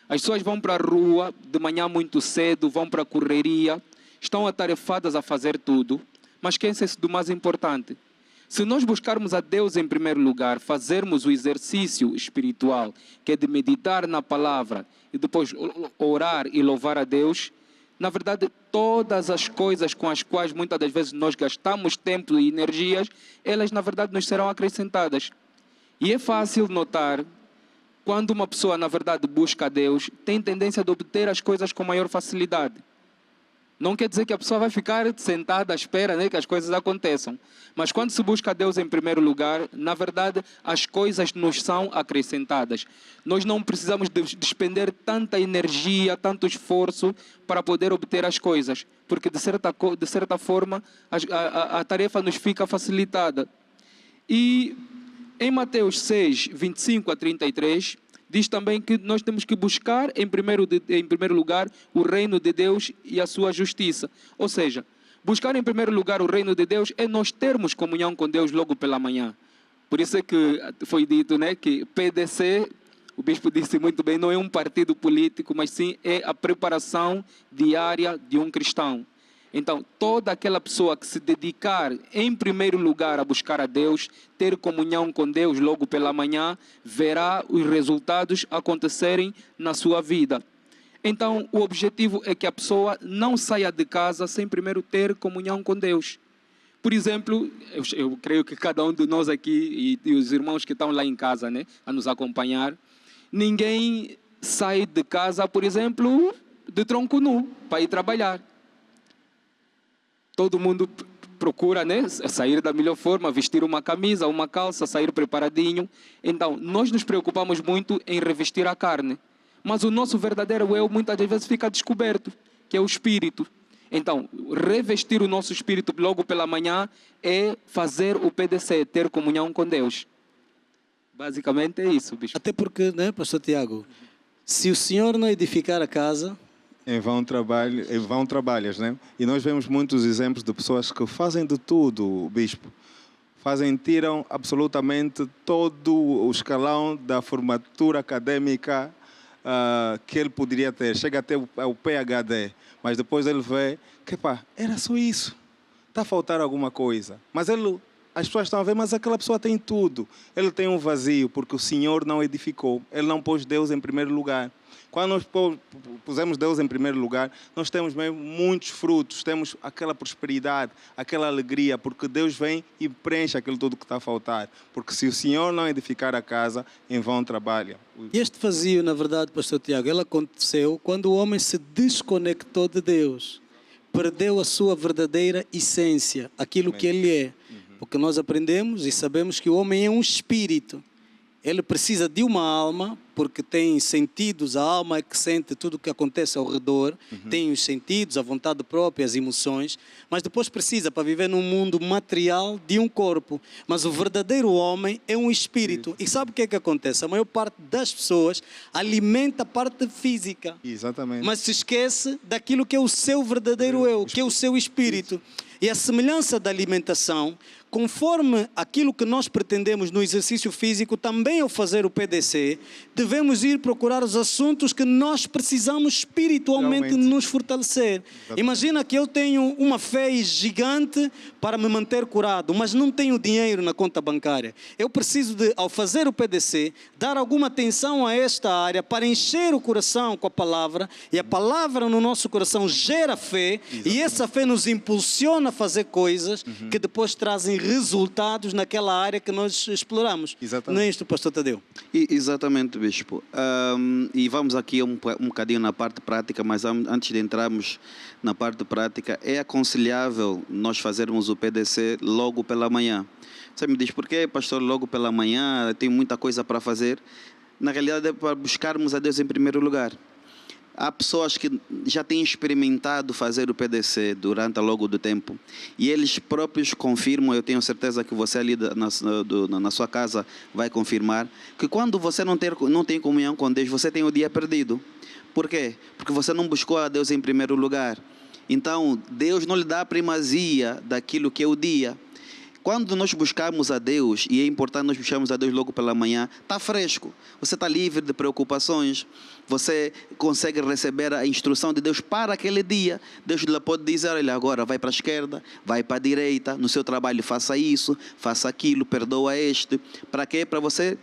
As pessoas vão para a rua de manhã muito cedo, vão para a correria, estão atarefadas a fazer tudo, mas esquecem-se do mais importante. Se nós buscarmos a Deus em primeiro lugar, fazermos o exercício espiritual, que é de meditar na palavra e depois orar e louvar a Deus, na verdade, todas as coisas com as quais muitas das vezes nós gastamos tempo e energias, elas na verdade nos serão acrescentadas. E é fácil notar, quando uma pessoa na verdade busca a Deus, tem tendência de obter as coisas com maior facilidade. Não quer dizer que a pessoa vai ficar sentada à espera, né, que as coisas aconteçam. Mas quando se busca a Deus em primeiro lugar, na verdade, as coisas nos são acrescentadas. Nós não precisamos despender tanta energia, tanto esforço para poder obter as coisas. Porque, de certa forma, a tarefa nos fica facilitada. E em Mateus 6, 25 a 33... diz também que nós temos que buscar em primeiro lugar o reino de Deus e a sua justiça. Ou seja, buscar em primeiro lugar o reino de Deus é nós termos comunhão com Deus logo pela manhã. Por isso é que foi dito, né, que PDC, o bispo disse muito bem, não é um partido político, mas sim é a preparação diária de um cristão. Então, toda aquela pessoa que se dedicar em primeiro lugar a buscar a Deus, ter comunhão com Deus logo pela manhã, verá os resultados acontecerem na sua vida. Então, o objetivo é que a pessoa não saia de casa sem primeiro ter comunhão com Deus. Por exemplo, eu creio que cada um de nós aqui e os irmãos que estão lá em casa, né, a nos acompanhar, ninguém sai de casa, por exemplo, de tronco nu para ir trabalhar. Todo mundo procura, né, sair da melhor forma, vestir uma camisa, uma calça, sair preparadinho. Então, nós nos preocupamos muito em revestir a carne. Mas o nosso verdadeiro eu, muitas vezes, fica descoberto, que é o espírito. Então, revestir o nosso espírito logo pela manhã é fazer o PDC, ter comunhão com Deus. Basicamente é isso, bispo. Até porque, né, pastor Tiago, se o Senhor não edificar a casa... Em vão trabalhas, né? E nós vemos muitos exemplos de pessoas que fazem de tudo, bispo. Tiram absolutamente todo o escalão da formatura acadêmica que ele poderia ter. Chega até o PhD, mas depois ele vê que, era só isso. Está a faltar alguma coisa. Mas as pessoas estão a ver, mas aquela pessoa tem tudo. Ele tem um vazio, porque o Senhor não edificou. Ele não pôs Deus em primeiro lugar. Quando nós pusemos Deus em primeiro lugar, nós temos mesmo muitos frutos, temos aquela prosperidade, aquela alegria, porque Deus vem e preenche aquilo tudo que está a faltar. Porque se o Senhor não edificar a casa, em vão trabalha. E este vazio, na verdade, pastor Tiago, ele aconteceu quando o homem se desconectou de Deus. perdeu a sua verdadeira essência, aquilo que ele é. Porque nós aprendemos e sabemos que o homem é um espírito. Ele precisa de uma alma, porque tem sentidos, a alma é que sente tudo o que acontece ao redor, tem os sentidos, a vontade própria, as emoções, mas depois precisa, para viver num mundo material, de um corpo. Mas o verdadeiro homem é um espírito. E sabe o que é que acontece? A maior parte das pessoas alimenta a parte física. Exatamente. Mas se esquece daquilo que é o seu verdadeiro eu, que é o seu espírito. E a semelhança da alimentação, conforme aquilo que nós pretendemos no exercício físico, também ao fazer o PDC, devemos ir procurar os assuntos que nós precisamos espiritualmente nos fortalecer. Imagina que eu tenho uma fé gigante para me manter curado, mas não tenho dinheiro na conta bancária. Eu preciso de, ao fazer o PDC, dar alguma atenção a esta área para encher o coração com a palavra, e a palavra no nosso coração gera fé, e essa fé nos impulsiona a fazer coisas que depois trazem resultados naquela área que nós exploramos. Exatamente. Não é isto, pastor Tadeu? Exatamente, bispo. E vamos aqui um bocadinho na parte prática, mas antes de entrarmos na parte prática, é aconselhável nós fazermos o PDC logo pela manhã. Você me diz, por que, pastor, logo pela manhã? Tem muita coisa para fazer. Na realidade, é para buscarmos a Deus em primeiro lugar. Há pessoas que já têm experimentado fazer o PDC durante ao longo do tempo e eles próprios confirmam, eu tenho certeza que você ali na sua casa vai confirmar, que quando você não tem comunhão com Deus, você tem o dia perdido. Por quê? Porque você não buscou a Deus em primeiro lugar. Então, Deus não lhe dá a primazia daquilo que é o dia. Quando nós buscamos a Deus, e é importante nós buscarmos a Deus logo pela manhã, está fresco, você está livre de preocupações, você consegue receber a instrução de Deus para aquele dia. Deus lhe pode dizer, olha, agora vai para a esquerda, vai para a direita, no seu trabalho faça isso, faça aquilo, perdoa este. Para quê? Para você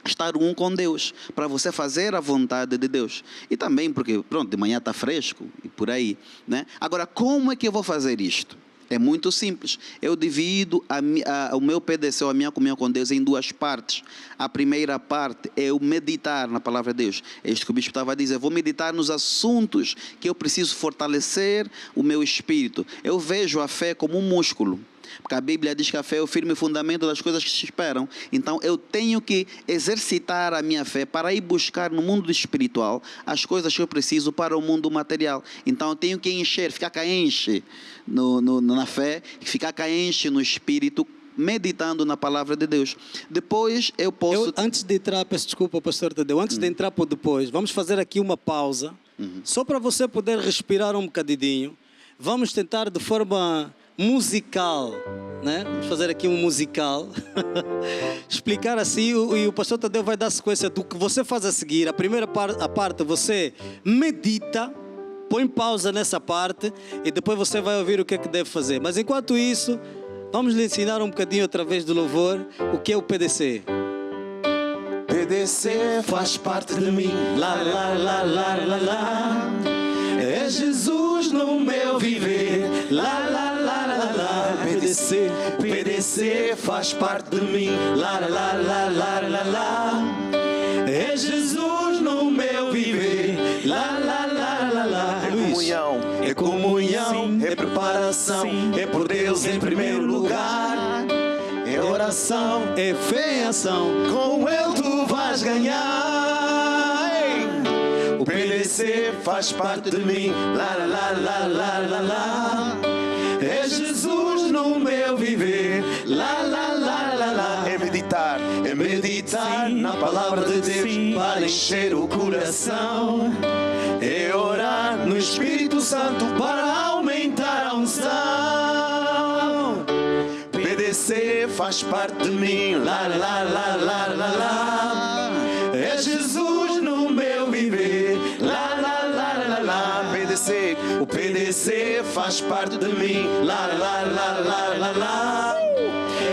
estar um com Deus, para você fazer a vontade de Deus. E também porque, pronto, de manhã está fresco e por aí, né? Agora, como é que eu vou fazer isto? É muito simples. Eu divido o meu PDC, a minha comunhão com Deus, em duas partes. A primeira parte é o meditar na palavra de Deus. É isto que o bispo estava a dizer. Vou meditar nos assuntos que eu preciso fortalecer o meu espírito. Eu vejo a fé como um músculo. Porque a Bíblia diz que a fé é o firme fundamento das coisas que se esperam. Então eu tenho que exercitar a minha fé para ir buscar no mundo espiritual as coisas que eu preciso para o mundo material. Então eu tenho que encher, ficar caenche na fé, ficar caenche no espírito, meditando na palavra de Deus. Depois eu posso... Antes de entrar, peço desculpa, pastor Tadeu, antes de entrar por depois, vamos fazer aqui uma pausa, só para você poder respirar um bocadinho. Vamos tentar de forma musical, né? Vamos fazer aqui um musical. Explicar assim, e o pastor Tadeu vai dar sequência do que você faz a seguir. A primeira parte você medita, põe pausa nessa parte e depois você vai ouvir o que é que deve fazer. Mas enquanto isso, vamos lhe ensinar um bocadinho através do louvor o que é o PDC. PDC faz parte de mim, lá, lá, lá, lá, lá, lá. É Jesus no meu viver, lá, lá, lá, lá, lá. PDC faz parte de mim, lá, lá, lá, lá, lá, lá. É Jesus no meu viver, lá, lá, lá, lá, lá. É comunhão, é preparação, é por Deus em primeiro lugar. É oração, é fé em ação, com Ele tu vais ganhar. O PDC faz parte de mim, lá, lá, lá, lá, lá, lá. É Jesus no meu viver, lá, lá, lá, lá, lá. É meditar na palavra de Deus para encher o coração. É orar no Espírito Santo para aumentar a unção. PDC faz parte de mim, lá, lá, lá, lá, lá, lá. É Jesus no meu viver, lá, lá, lá, lá, lá. O PDC faz parte de mim, lá, lá, lá, lá, lá, lá.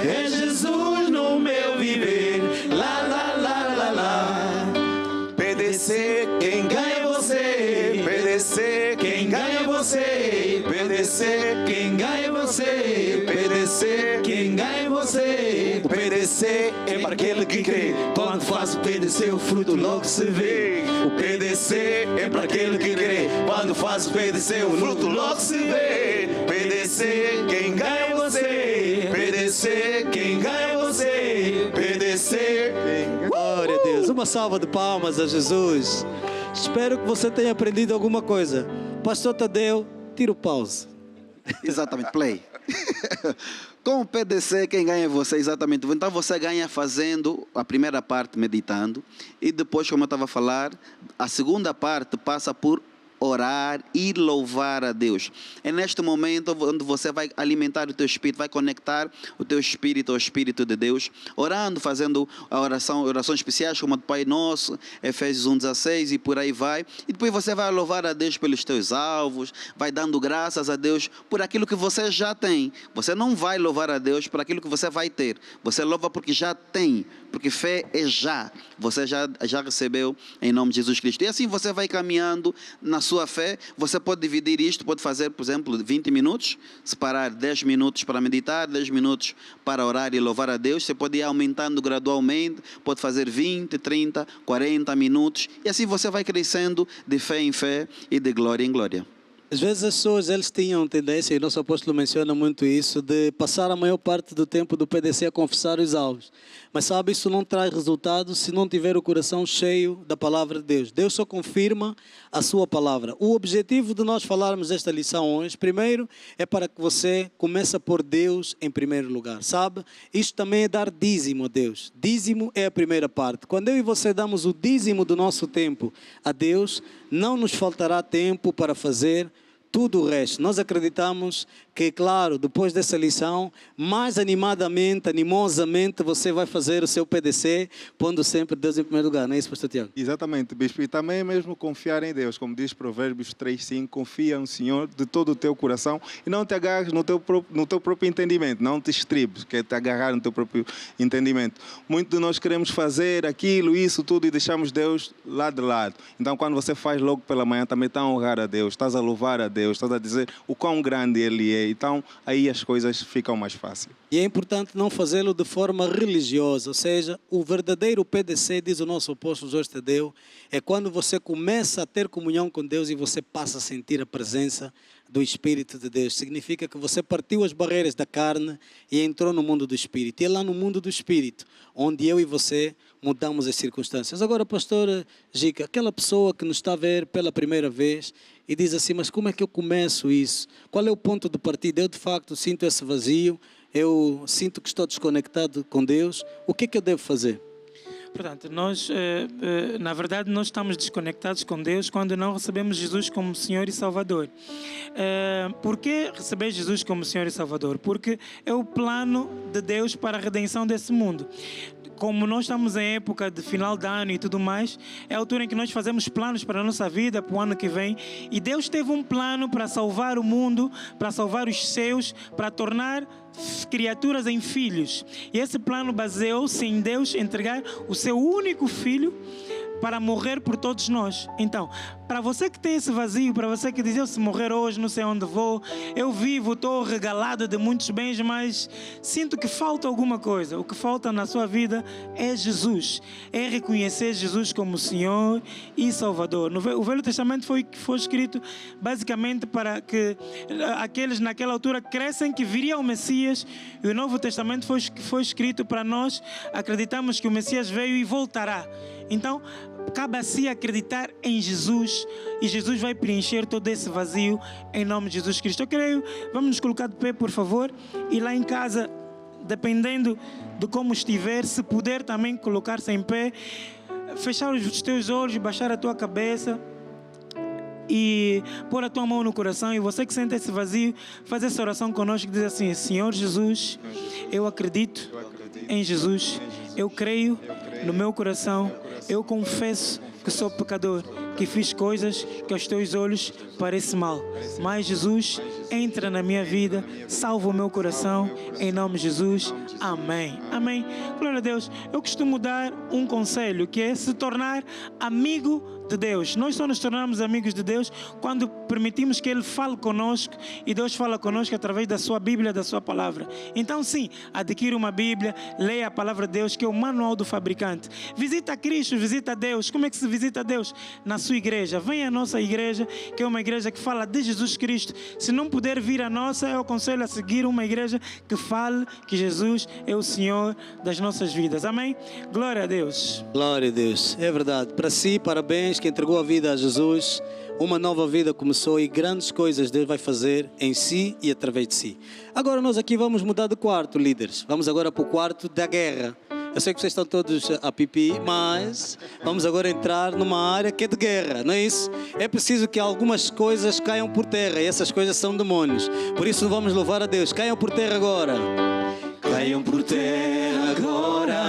É Jesus no meu viver, lá, lá, lá, lá, lá. PDC, quem ganha é você. PDC, quem ganha é você. PDC, quem ganha é você. PDC, quem ganha é você. O PDC é para aquele que crê. Quando faz o PDC, o fruto logo se vê. O PDC é para aquele que crê. Quando faz o PDC, o fruto logo se vê. PDC, quem ganha é você. PDC, quem ganha é você. PDC, Glória a Deus. Uma salva de palmas a Jesus. Espero que você tenha aprendido alguma coisa. Pastor Tadeu, tira o pause. Exatamente, play. Com o PDC, quem ganha é você, exatamente. Então você ganha fazendo a primeira parte, meditando, e depois, como eu estava a falar, a segunda parte passa por orar e louvar a Deus. É neste momento onde você vai alimentar o teu espírito, vai conectar o teu espírito ao Espírito de Deus, orando, fazendo a orações especiais como a do Pai Nosso, Efésios 1:16 e por aí vai. E depois você vai louvar a Deus pelos teus alvos, vai dando graças a Deus por aquilo que você já tem. Você não vai louvar a Deus por aquilo que você vai ter. Você louva porque já tem, porque fé é já. Você já recebeu em nome de Jesus Cristo. E assim você vai caminhando na sua fé. Você pode dividir isto, pode fazer, por exemplo, 20 minutos, separar 10 minutos para meditar, 10 minutos para orar e louvar a Deus. Você pode ir aumentando gradualmente, pode fazer 20, 30, 40 minutos, e assim você vai crescendo de fé em fé e de glória em glória. Às vezes as pessoas, eles tinham tendência, e o nosso apóstolo menciona muito isso, de passar a maior parte do tempo do PDC a confessar os alvos. Mas sabe, isso não traz resultado se não tiver o coração cheio da palavra de Deus. Deus só confirma a sua palavra. O objetivo de nós falarmos esta lição hoje, primeiro, é para que você comece a pôr Deus em primeiro lugar, sabe? Isto também é dar dízimo a Deus. Dízimo é a primeira parte. Quando eu e você damos o dízimo do nosso tempo a Deus, não nos faltará tempo para fazer tudo o resto. Nós acreditamos que, claro, depois dessa lição, mais animadamente, animosamente, você vai fazer o seu PDC, pondo sempre Deus em primeiro lugar. Não é isso, pastor Tiago? Exatamente, bispo. E também é mesmo confiar em Deus, como diz Provérbios 3:5, confia no Senhor de todo o teu coração e não te agarres no teu próprio entendimento, não te estribes, que é te agarrar no teu próprio entendimento. Muito de nós queremos fazer aquilo, isso, tudo e deixamos Deus lá de lado. Então, quando você faz logo pela manhã, também está a honrar a Deus, estás a louvar a Deus, estás a dizer o quão grande Ele é. Então, aí as coisas ficam mais fáceis. E é importante não fazê-lo de forma religiosa, ou seja, o verdadeiro PDC, diz o nosso apóstolo Jorge Tadeu, é quando você começa a ter comunhão com Deus e você passa a sentir a presença do Espírito de Deus. Significa que você partiu as barreiras da carne e entrou no mundo do Espírito. E é lá no mundo do Espírito, onde eu e você mudamos as circunstâncias. Agora, pastor Gica, aquela pessoa que nos está a ver pela primeira vez e diz assim, mas como é que eu começo isso? Qual é o ponto de partida? Eu, de facto, sinto esse vazio, eu sinto que estou desconectado com Deus. O que é que eu devo fazer? Portanto, nós, na verdade, nós estamos desconectados com Deus quando não recebemos Jesus como Senhor e Salvador. Por que receber Jesus como Senhor e Salvador? Porque é o plano de Deus para a redenção desse mundo. Como nós estamos em época de final de ano e tudo mais, é a altura em que nós fazemos planos para a nossa vida, para o ano que vem. E Deus teve um plano para salvar o mundo, para salvar os seus, para tornar criaturas em filhos. E esse plano baseou-se em Deus entregar o seu único filho para morrer por todos nós. Então, para você que tem esse vazio, para você que diz, eu se morrer hoje, não sei onde vou, eu vivo, estou regalado de muitos bens, mas sinto que falta alguma coisa. O que falta na sua vida é Jesus. É reconhecer Jesus como Senhor e Salvador. O Velho Testamento foi escrito basicamente para que aqueles naquela altura crescem que viria o Messias, e o Novo Testamento foi escrito para nós acreditarmos que o Messias veio e voltará. Então, cabe a si acreditar em Jesus e Jesus vai preencher todo esse vazio em nome de Jesus Cristo. Eu creio, vamos nos colocar de pé, por favor, e lá em casa, dependendo de como estiver, se puder também colocar-se em pé, fechar os teus olhos, baixar a tua cabeça e pôr a tua mão no coração. E você que sente esse vazio, faz essa oração conosco, que diz assim: Senhor Jesus, eu acredito em Jesus, eu creio no meu coração, eu confesso que sou pecador, que fiz coisas que aos teus olhos parecem mal. Mas Jesus, entra na minha vida, salva o meu coração, em nome de Jesus. Amém. Amém. Glória a Deus. Eu costumo dar um conselho, que é se tornar amigo de Deus. Nós só nos tornamos amigos de Deus quando permitimos que Ele fale conosco, e Deus fala conosco através da sua Bíblia, da sua palavra. Então sim, adquira uma Bíblia, leia a palavra de Deus, que é o manual do fabricante. Visita Cristo, visita Deus. Como é que se visita Deus? Na sua igreja. Venha à nossa igreja, que é uma igreja que fala de Jesus Cristo. Se não puder vir à nossa, eu aconselho a seguir uma igreja que fale que Jesus é o Senhor das nossas vidas. Amém? Glória a Deus. Glória a Deus, é verdade. Para si, parabéns, que entregou a vida a Jesus. Uma nova vida começou e grandes coisas Deus vai fazer em si e através de si. Agora nós aqui vamos mudar de quarto, líderes. Vamos agora para o quarto da guerra. Eu sei que vocês estão todos a pipi, mas vamos agora entrar numa área que é de guerra, não é isso? É preciso que algumas coisas caiam por terra, e essas coisas são demônios. Por isso vamos louvar a Deus. Caiam por terra agora. Caiam por terra agora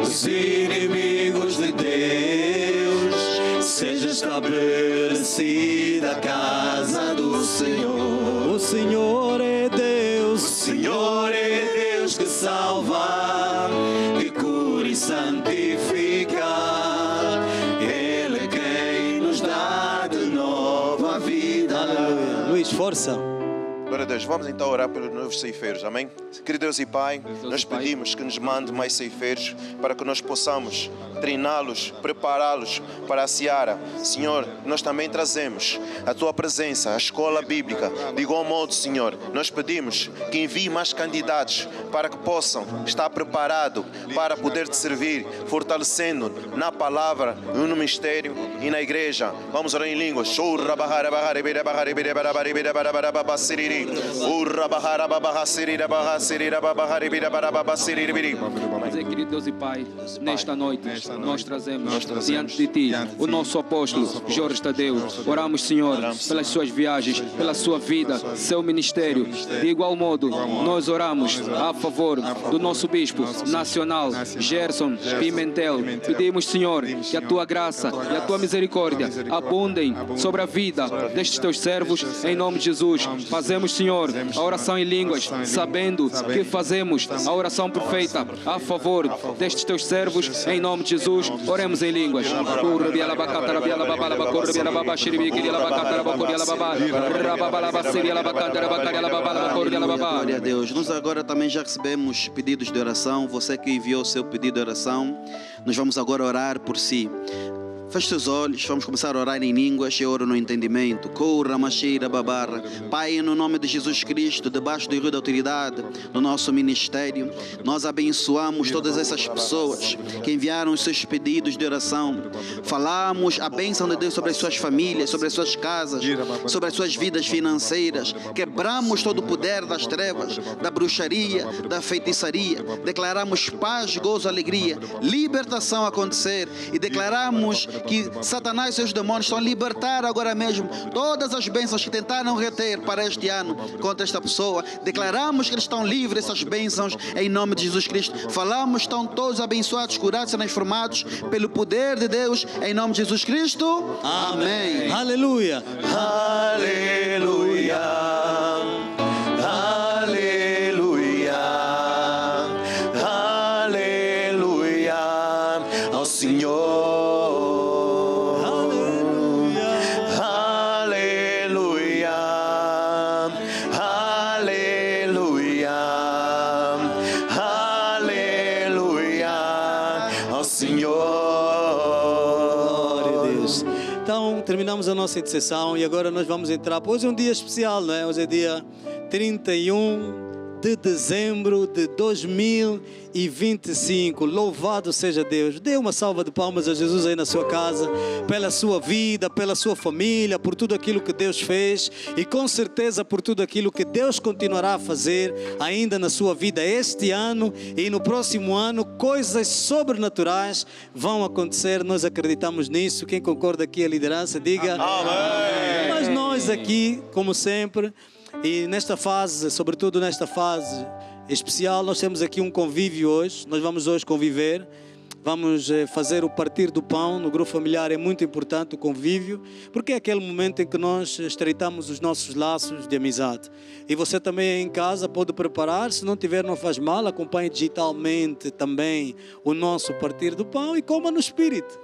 os inimigos de Deus. Seja estabelecida a casa do Senhor. O Senhor é Deus. O Senhor é Deus que salva, que cura e santifica. Ele é quem nos dá de nova vida. Luís, força. Glória a Deus. Vamos então orar pelos novos ceifeiros, amém? Querido Deus e Pai, nós pedimos que nos mande mais ceifeiros para que nós possamos treiná-los, prepará-los para a seara. Senhor, nós também trazemos a Tua presença, a escola bíblica. De igual modo, Senhor, nós pedimos que envie mais candidatos para que possam estar preparados para poder Te servir, fortalecendo na palavra, no ministério e na igreja. Vamos orar em línguas. Mas é, querido Deus e Pai, nesta noite nós trazemos diante de Ti o nosso apóstolo Jorge Tadeu. Oramos, Senhor, pelas suas viagens, pela sua vida, seu ministério. De igual modo, nós oramos a favor do nosso bispo nacional, Gerson Pimentel. Pedimos, Senhor, que a Tua graça e a Tua misericórdia abundem sobre a vida destes Teus servos, em nome de Jesus. Fazemos, Senhor, a oração em línguas, sabendo que fazemos a oração perfeita a favor destes Teus servos, em nome de Jesus. Oremos em línguas. Glória a Deus. Nós agora também já recebemos pedidos de oração. Você que enviou o seu pedido de oração, nós vamos agora orar por si. Feche seus olhos, vamos começar a orar em línguas e oro no entendimento. Pai, no nome de Jesus Cristo, debaixo do rio da autoridade do nosso ministério, nós abençoamos todas essas pessoas que enviaram os seus pedidos de oração. Falamos a bênção de Deus sobre as suas famílias, sobre as suas casas, sobre as suas vidas financeiras. Quebramos todo o poder das trevas, da bruxaria, da feitiçaria. Declaramos paz, gozo, alegria, libertação acontecer e declaramos que Satanás e seus demônios estão a libertar agora mesmo todas as bênçãos que tentaram reter para este ano contra esta pessoa. Declaramos que eles estão livres dessas bênçãos em nome de Jesus Cristo. Falamos, estão todos abençoados, curados, transformados pelo poder de Deus em nome de Jesus Cristo. Amém. Aleluia. Aleluia. Aleluia. Aleluia ao Senhor. Terminamos a nossa intercessão e agora nós vamos entrar. Hoje é um dia especial, não é? Hoje é dia 31 de dezembro de 2025. Louvado seja Deus. Dê uma salva de palmas a Jesus aí na sua casa, pela sua vida, pela sua família, por tudo aquilo que Deus fez e com certeza por tudo aquilo que Deus continuará a fazer ainda na sua vida este ano e no próximo ano. Coisas sobrenaturais vão acontecer, nós acreditamos nisso. Quem concorda aqui, a liderança, diga amém. Mas nós aqui, como sempre, e nesta fase, sobretudo nesta fase especial, nós temos aqui um convívio hoje. Nós vamos hoje conviver, vamos fazer o partir do pão. No grupo familiar é muito importante o convívio, porque é aquele momento em que nós estreitamos os nossos laços de amizade. E você também em casa pode preparar, se não tiver não faz mal, acompanhe digitalmente também o nosso partir do pão e coma no Espírito.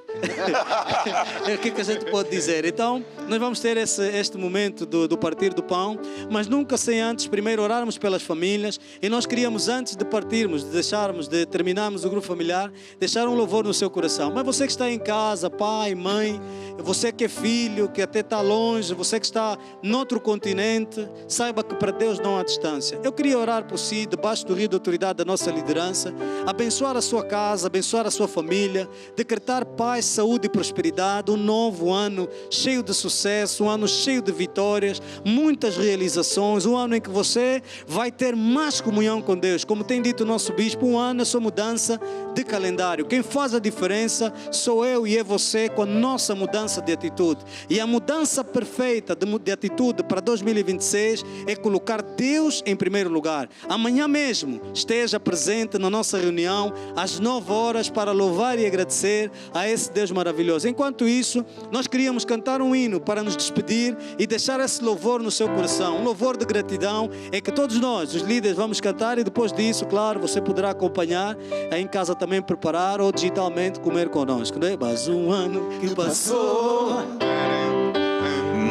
O que a gente pode dizer? Então, nós vamos ter este momento do partir do pão, mas nunca sem antes primeiro orarmos pelas famílias. E nós queríamos, antes de partirmos, de terminarmos o grupo familiar, deixar um louvor no seu coração. Mas você que está em casa, pai, mãe, você que é filho, que até está longe, você que está noutro continente, saiba que para Deus não há distância. Eu queria orar por si, debaixo do rio de autoridade da nossa liderança, abençoar a sua casa, abençoar a sua família, decretar paz, saúde e prosperidade, um novo ano cheio de sucesso, um ano cheio de vitórias, muitas realizações, um ano em que você vai ter mais comunhão com Deus. Como tem dito o nosso bispo, um ano é só mudança de calendário. Quem faz a diferença sou eu e é você, com a nossa mudança de atitude. E a mudança perfeita de atitude para 2026 é colocar Deus em primeiro lugar. Amanhã mesmo esteja presente na nossa reunião às 9 horas para louvar e agradecer a esse Deus maravilhoso. Enquanto isso, nós queríamos cantar um hino para nos despedir e deixar esse louvor no seu coração, um louvor de gratidão, é que todos nós, os líderes, vamos cantar, e depois disso, claro, você poderá acompanhar aí em casa também, preparar, ou digitalmente comer conosco, né? Mais um ano que passou,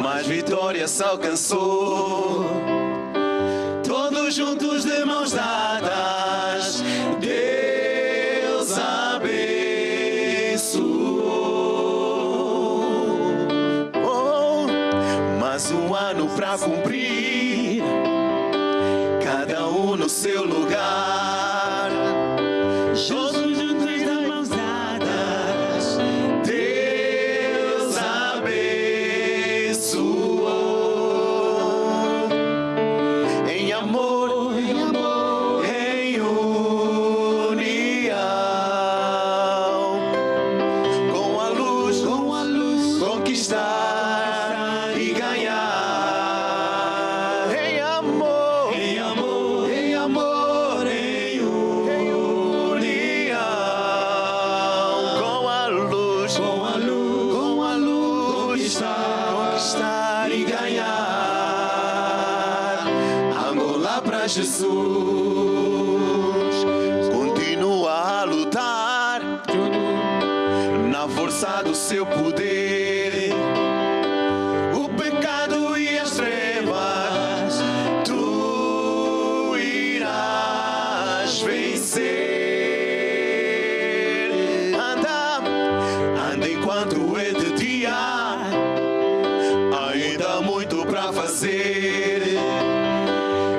mais vitórias se alcançou, todos juntos de mãos dadas, Deus abençoou. Oh, mais um ano para cumprir, cada um no seu lugar, todos juntos de mãos dadas, Deus abençoou. Em amor, em união, com a luz, conquistar e ganhar. Em amor, em união, com a luz, conquistar e ganhar. Angola para Jesus, continua a lutar na força do seu poder. O pecado e as trevas tu irás vencer. Anda enquanto é de dia, ainda há muito para fazer.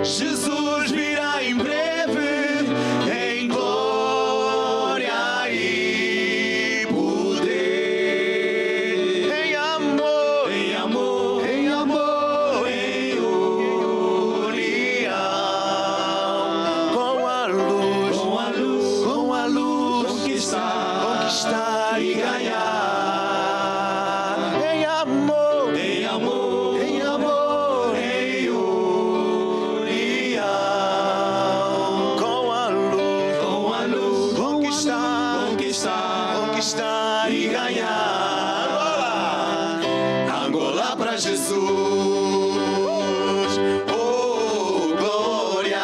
Jesus virá em breve, em glória e poder. Em amor, em união, com a luz, conquistar e ganhar. Em amor, em união, com a luz, conquistar e ganhar. Angola para Jesus. Oh, glória.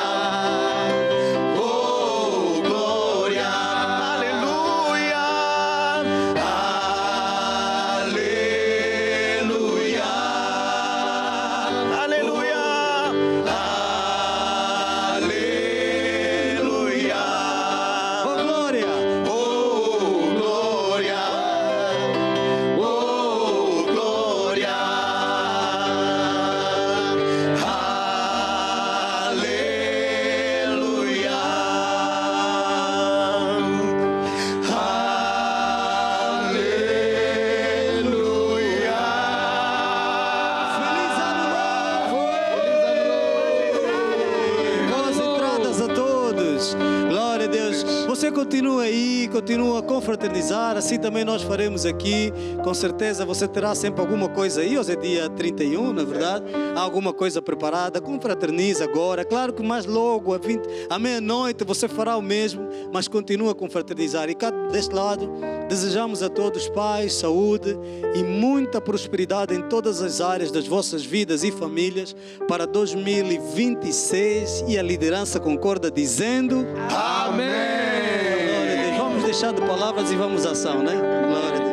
Oh, glória. Aleluia. Aleluia. Aleluia. Aleluia. oh glória! Oh, glória. Oh, glória. Aleluia. Aleluia. Feliz ano novo! Boas entradas a todos! Glória a Deus! Você continua aí, continua a confraternizar, assim também nós faremos aqui. Com certeza você terá sempre alguma coisa aí. Hoje é dia 31, não é verdade? Há alguma coisa preparada. Confraterniza agora. Claro que mais logo, à meia-noite, você fará o mesmo, mas continua a confraternizar. E cá deste lado, desejamos a todos paz, saúde e muita prosperidade em todas as áreas das vossas vidas e famílias para 2026. E a liderança concorda dizendo: Amém. Glória a Deus. Vamos deixar de palavras e vamos à ação, né? Glória a Deus.